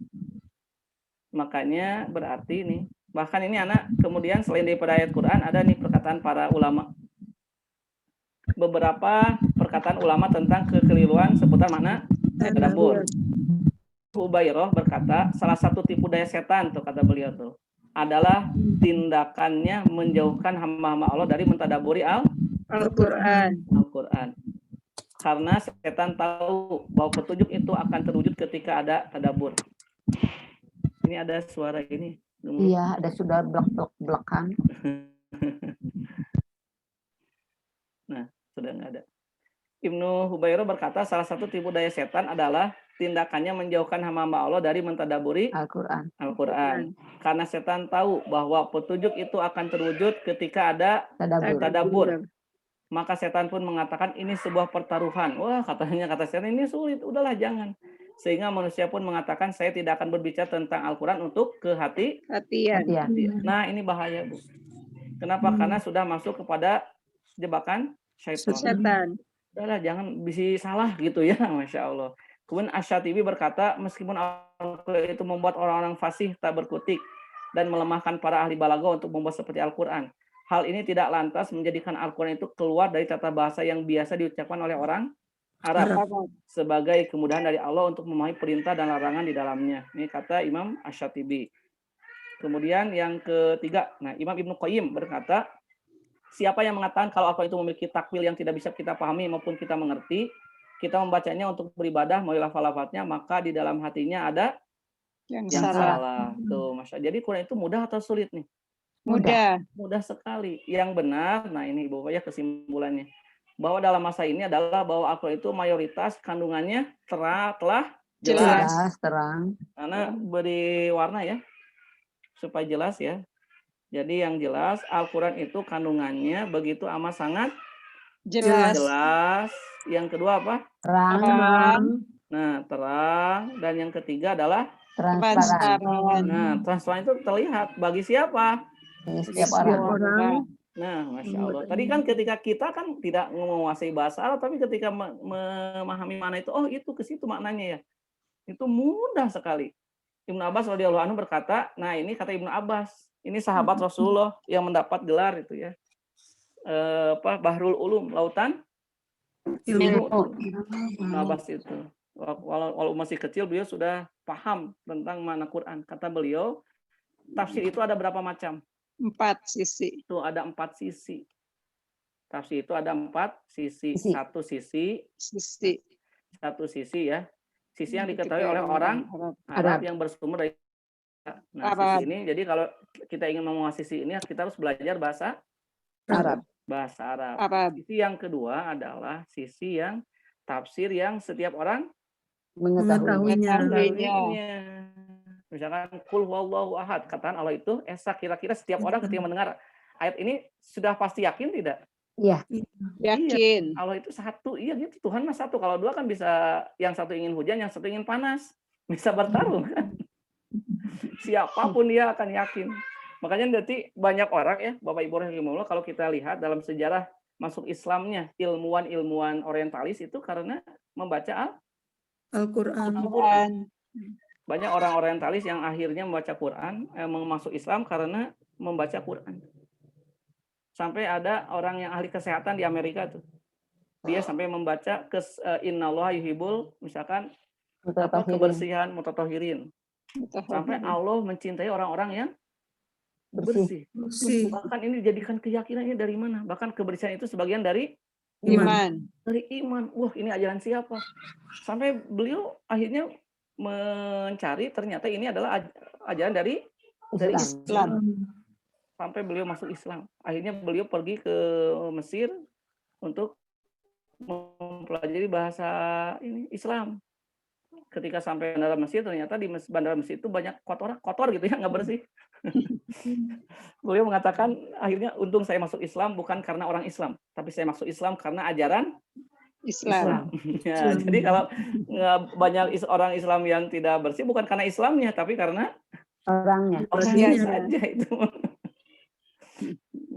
Makanya berarti nih, bahkan ini anak kemudian selain daripada ayat Quran ada nih perkataan para ulama. Beberapa perkataan ulama tentang kekeliruan seputar makna tadabbur. Hubairah berkata, salah satu tipu daya setan tuh kata beliau tuh adalah tindakannya menjauhkan hamba-hamba Allah dari mentadaburi Al-Quran. Al-Quran. Karena setan tahu bahwa petunjuk itu akan terwujud ketika ada tadabbur. Ini ada suara ini. Iya, ada sudah blok-blok-blokan. Nah, sudah nggak ada. Ibnu Hubairah berkata salah satu tipu daya setan adalah tindakannya menjauhkan hamba-hamba Allah dari mentadaburi Al-Quran. Karena setan tahu bahwa petunjuk itu akan terwujud ketika ada tadabbur. Maka setan pun mengatakan ini sebuah pertaruhan. Wah, kata setan ini sulit, udahlah jangan. Sehingga manusia pun mengatakan saya tidak akan berbicara tentang Al-Quran untuk Hatian. Nah, ini bahaya, Bu. Kenapa? Karena sudah masuk kepada jebakan syaitan. Udahlah jangan bisa salah gitu ya, Masya Allah. Kemudian Asy-Syatibi berkata, meskipun Al-Quran itu membuat orang-orang fasih tak berkutik dan melemahkan para ahli balaghah untuk membuat seperti Al-Quran, hal ini tidak lantas menjadikan Al-Quran itu keluar dari tata bahasa yang biasa diucapkan oleh orang Arab sebagai kemudahan dari Allah untuk memahami perintah dan larangan di dalamnya. Ini kata Imam Asy-Syatibi. Kemudian yang ketiga, Imam Ibnu Qayyim berkata, siapa yang mengatakan kalau Al-Quran itu memiliki takwil yang tidak bisa kita pahami maupun kita mengerti, kita membacanya untuk beribadah, melalui lafal-lafalnya, maka di dalam hatinya ada yang salah. Tuh, Masya. Jadi Quran itu mudah atau sulit nih? Mudah sekali. Yang benar, nah ini Ibu Bapak kesimpulannya. Bahwa dalam masa ini adalah bahwa Al-Quran itu mayoritas kandungannya telah jelas. Terang. Karena beri warna ya, supaya jelas ya. Jadi yang jelas Al-Quran itu kandungannya begitu amat sangat jelas. Yang kedua apa? Terang. Nah, terang. Dan yang ketiga adalah Transparan. Nah, transparan itu terlihat bagi siapa? Setiap orang. Nah, Masya Allah. Tadi kan ketika kita kan tidak menguasai bahasa Arab, tapi ketika memahami mana itu, oh itu ke situ maknanya ya. Itu mudah sekali. Ibnu Abbas radhiyallahu anhu berkata, nah ini kata Ibnu Abbas, ini sahabat Rasulullah yang mendapat gelar itu ya. Bahrul Ulum, lautan ilmu. Ibnu Abbas itu. Walau masih kecil beliau sudah paham tentang makna Quran. Kata beliau, tafsir itu ada berapa macam? 4 sisi. Itu ada 4 sisi. Tafsir itu ada 4 sisi. Satu sisi ya. Sisi yang diketahui oleh orang Arab yang bersumber dari sisi ini. Jadi kalau kita ingin menguasai sisi ini, kita harus belajar bahasa Arab. Sisi yang kedua adalah sisi yang tafsir yang setiap orang Mengetahuinya. Misalkan kul huwallahu ahad, kataan Allah itu esa, kira-kira setiap orang ketika mendengar ayat ini sudah pasti yakin tidak? Iya. Yakin. Allah itu satu, iya gitu. Tuhan mah satu. Kalau dua kan bisa yang satu ingin hujan, yang satu ingin panas, bisa bertarung kan. Siapapun dia akan yakin. Makanya nanti banyak orang ya, Bapak Ibu rahimahullah, kalau kita lihat dalam sejarah masuk Islamnya ilmuwan orientalis itu karena membaca Al-Quran. Banyak orang orientalis yang akhirnya membaca Quran, masuk Islam karena membaca Quran. Sampai ada orang yang ahli kesehatan di Amerika tuh. Dia sampai membaca innallaha yuhibbul, misalkan kebersihan mutatahhirin. Sampai Allah mencintai orang-orang yang bersih. Bahkan ini dijadikan keyakinannya dari mana? Bahkan kebersihan itu sebagian dari iman. Dari iman. Wah, ini ajaran siapa? Sampai beliau akhirnya mencari, ternyata ini adalah ajaran dari Islam. Sampai beliau masuk Islam. Akhirnya beliau pergi ke Mesir untuk mempelajari bahasa Islam. Ketika sampai bandara Mesir, ternyata di bandara Mesir itu banyak kotor gitu ya, nggak bersih. Beliau mengatakan, akhirnya untung saya masuk Islam bukan karena orang Islam, tapi saya masuk Islam karena ajaran Islam. Ya, jadi kalau banyak orang Islam yang tidak bersih bukan karena Islamnya, tapi karena Orangnya. orangnya Bersihnya. saja itu.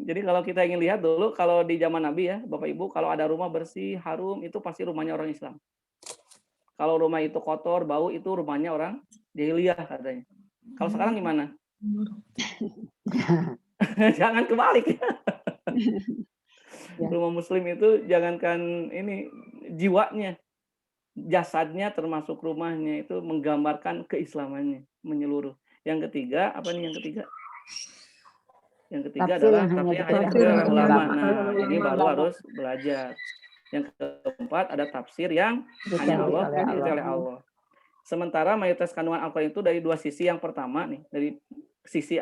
Jadi kalau kita ingin lihat dulu, kalau di zaman Nabi ya, Bapak Ibu, kalau ada rumah bersih, harum, itu pasti rumahnya orang Islam. Kalau rumah itu kotor, bau, itu rumahnya orang jahiliyah katanya. Kalau sekarang gimana? Jangan kebalik ya. Ya. Rumah Muslim itu jangankan ini jiwanya, jasadnya termasuk rumahnya itu menggambarkan keislamannya menyeluruh. Yang ketiga apa nih yang ketiga? Yang ketiga Tafsir adalah yang hanya tafsir yang hanya diketahui diketahui oleh oleh ulama. ulama. Nah, ini baru harus belajar. Yang keempat ada tafsir yang hanya Allah diikuti oleh Allah. Sementara mayoritas kandungan Al-Quran itu dari dua sisi. Yang pertama nih, dari sisi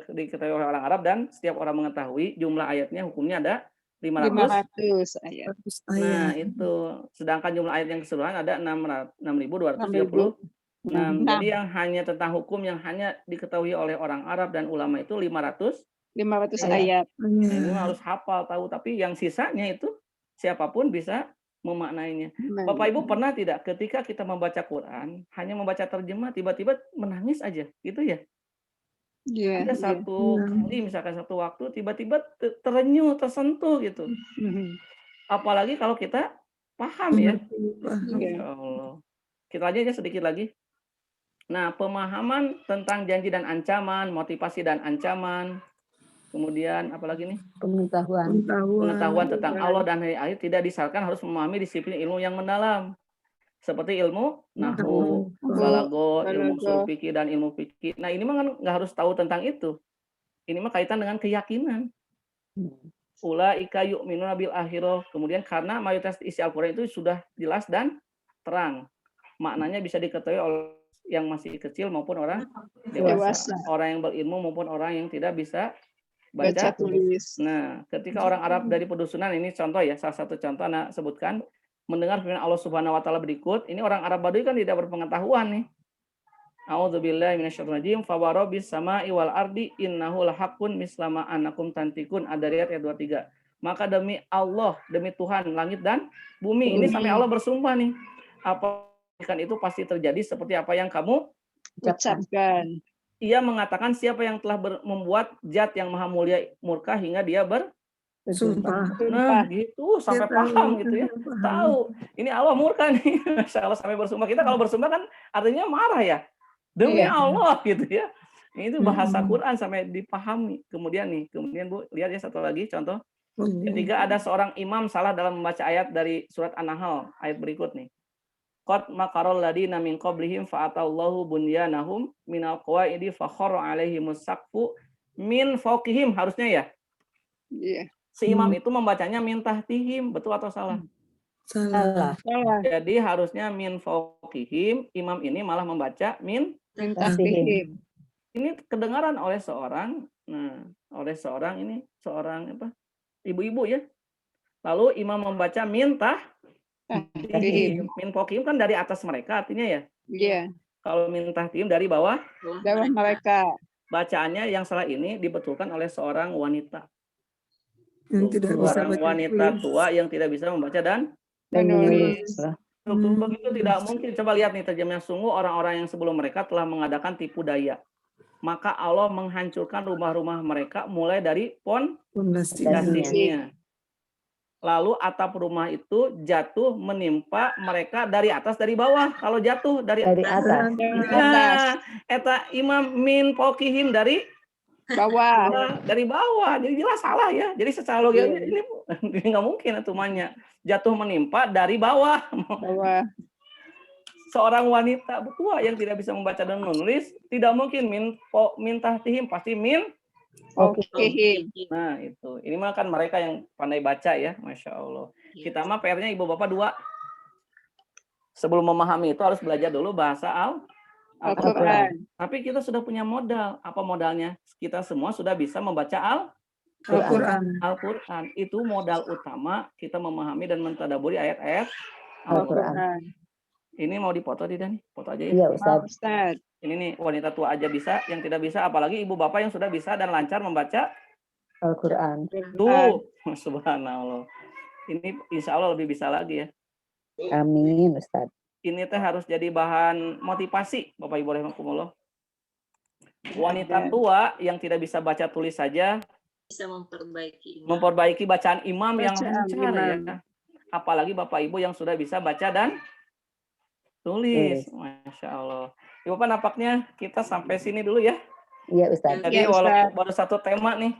diketahui oleh orang Arab, dan setiap orang mengetahui jumlah ayatnya hukumnya ada 500 500 ayat. Nah, itu. Sedangkan jumlah ayat yang keseluruhan ada 6.236. Nah, jadi yang hanya tentang hukum yang hanya diketahui oleh orang Arab dan ulama itu 500 ayat. Nah, ini harus hafal tahu, tapi yang sisanya itu siapapun bisa memaknainya. Bapak Ibu pernah tidak ketika kita membaca Quran, hanya membaca terjemah tiba-tiba menangis aja, gitu ya? Iya. Ada satu kali misalkan satu waktu tiba-tiba terenyuh, tersentuh gitu. Apalagi kalau kita paham ya. Masya Allah. Kita aja sedikit lagi. Nah, pemahaman tentang janji dan ancaman, motivasi dan ancaman, kemudian apalagi nih? Pengetahuan tentang Allah dan hari akhir tidak disyaratkan harus memahami disiplin ilmu yang mendalam. Seperti ilmu nahwu, balaghah, ilmu ushul fikih dan ilmu fikih. Nah, ini mah kan nggak harus tahu tentang itu. Ini mah kaitan dengan keyakinan. Ulaika yu'minuna bil akhirah. Kemudian karena mayoritas isi Al-Qur'an itu sudah jelas dan terang. Maknanya bisa diketahui oleh yang masih kecil maupun orang dewasa. Orang yang berilmu maupun orang yang tidak bisa baca tulis. Nah, ketika orang Arab dari pedusunan, ini contoh ya, salah satu contoh Anda sebutkan, mendengar firman Allah Subhanahu wa taala berikut, ini orang Arab Baduy kan tidak berpengetahuan nih. A'udzubillahi minasyaitonirrajim. Fa warabbis samai wal ardi innahu lahaqqun mislama annakum tantikun. Ad-Dariyat ayat 23. Maka demi Allah, demi Tuhan langit dan bumi. Ini sampai Allah bersumpah nih. Apa kan itu pasti terjadi seperti apa yang kamu ucapkan. Ia mengatakan siapa yang telah membuat zat yang maha mulia murka hingga dia Sumpah. Nah, gitu sampai paham gitu ya. Tahu. Ini Allah murka nih. Masya Allah sampai bersumpah. Kita kalau bersumpah kan artinya marah ya. Demi Allah gitu ya. Itu bahasa Quran sampai dipahami. Kemudian Bu, lihat ya satu lagi contoh. Ketiga, ada seorang imam salah dalam membaca ayat dari surat An-Nahl, ayat berikut nih. Qad makarul ladina min qablihim fa'atallahu bunyanahum minal qawaidi fa kharra alaihimus saqfu min fawqihim, harusnya ya. Iya. Si imam itu membacanya min tahtihim, betul atau salah? Salah. Jadi harusnya min fawqihim, imam ini malah membaca min tahtihim. Ini kedengaran oleh seorang, seorang apa? Ibu-ibu ya. Lalu imam membaca min tahtihim. Min fawqihim kan dari atas mereka artinya ya. Iya. Kalau min tahtihim dari bawah mereka. Bacaannya yang salah ini dibetulkan oleh seorang wanita. Yang tidak bisa Seorang wanita tua yang tidak bisa membaca dan menulis. Begitu tidak mungkin. Coba lihat nih terjemahnya, sungguh orang-orang yang sebelum mereka telah mengadakan tipu daya. Maka Allah menghancurkan rumah-rumah mereka mulai dari pondasinya. Lalu atap rumah itu jatuh menimpa mereka dari atas dari bawah. Kalau jatuh dari atas. Nah, eta imam min fawqihim dari bawah. Dari bawah. Jadi jelas salah ya. Jadi secara logika ini nggak mungkin tumanya jatuh menimpa dari bawah. Seorang wanita tua yang tidak bisa membaca dan menulis tidak mungkin min tahtihim, pasti min fawqihim. Nah, itu. Ini mah kan mereka yang pandai baca ya, Masya Allah. Kita mah PR-nya Ibu Bapak 2. Sebelum memahami itu harus belajar dulu bahasa Al-Quran. Tapi kita sudah punya modal. Apa modalnya? Kita semua sudah bisa membaca Al-Quran. Itu modal utama kita memahami dan mentadaburi ayat-ayat Al-Quran. Ini mau dipoto tidak nih? Foto aja ya. Iya, Ustaz. Ini nih wanita tua aja bisa, yang tidak bisa apalagi ibu bapak yang sudah bisa dan lancar membaca Al-Quran. Tuh, subhanallah. Ini insya Allah lebih bisa lagi ya. Amin, Ustaz. Ini teh harus jadi bahan motivasi, Bapak Ibu rahimakumullah. Wanita tua yang tidak bisa baca tulis saja Bisa memperbaiki. memperbaiki bacaan imam yang Bacaan lancar ya. imam. Apalagi Bapak Ibu yang sudah bisa baca dan tulis. Masya Allah. Ya, Bapak, nampaknya kita sampai sini dulu ya. Iya, Ustaz. Jadi Ya, walaupun Ustaz. baru satu tema nih,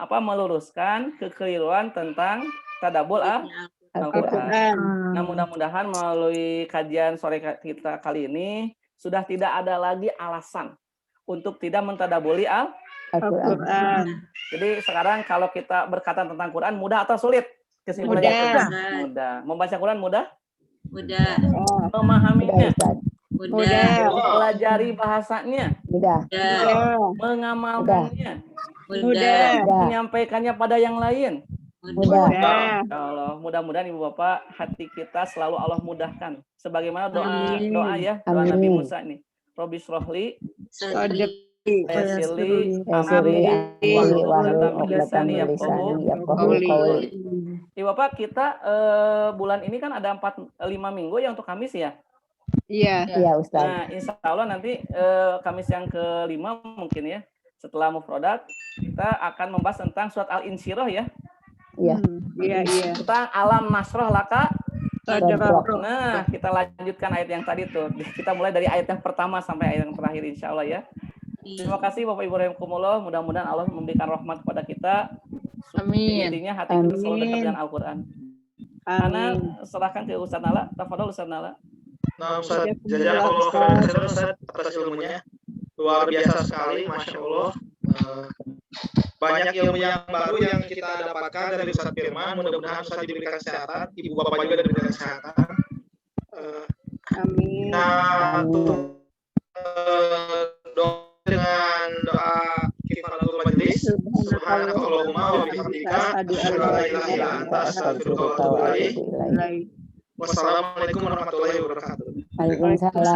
meluruskan kekeliruan tentang tadabbur Al-Quran. Al-Quran. Nah, mudah-mudahan melalui kajian sore kita kali ini sudah tidak ada lagi alasan untuk tidak mentadaburi Al-Quran. Al-Quran. Jadi sekarang kalau kita berkata tentang Quran mudah atau sulit? Kesimpulannya Mudah. mudah. Membaca Quran mudah? Mudah. Oh, Mudah, Memahaminya, Ustaz. Mudah. mempelajari bahasanya, Mudah. Mudah. ya. mengamalkannya, Mudah. Mudah. Mudah. menyampaikannya pada yang lain. Mudah. Ya. Ya Allah, mudah-mudahan Ibu Bapak hati kita selalu Allah mudahkan. Sebagaimana Amin. doa ya, doa Nabi Amin. Musa ini. Robis rohli, Sadri. yasirli, Amri, amri, amri, wahlul wahlul lisani uqdatan min lisani yafqahu Qawli. qawli. Ibu Bapak, kita bulan ini kan ada 5 minggu ya untuk Kamis ya. Iya. Iya, Ustaz. Nah, insya Allah nanti Kamis yang kelima mungkin ya. Setelah mufrodat, kita akan membahas tentang surat Al-Insyirah ya. Iya. Iya, iya. Tentang alam nasroh laka. Sadra. Nah, kita lanjutkan ayat yang tadi tuh. Kita mulai dari ayat yang pertama sampai ayat yang terakhir insya Allah ya. Terima kasih Bapak Ibu rahimakumullah. Mudah-mudahan Allah memberikan rahmat kepada kita. Amin. Intinya hati kita selalu dekat Amin. dengan Al-Quran. Ana Amin. serahkan ke Ustaz Nala. Tafadhol Ustaz Nala. Nah, Ustaz, jazakallahu khairan Ustaz atas ilmunya. Luar biasa sekali, Masya Allah. Banyak ilmu yang baru yang kita dapatkan dari Ustaz Firman. Mudah-mudahan Ustaz diberikan kesehatan, Ibu Bapak juga diberikan kesehatan. Amin. Nah, untuk doa dengan doa kifaratul majlis. Subhanakallahumma wa bihamdika asyhadu an la ilaha illa anta astaghfiruka wa atubu ilaik. Wassalamualaikum warahmatullahi wabarakatuh. Waalaikumsalam.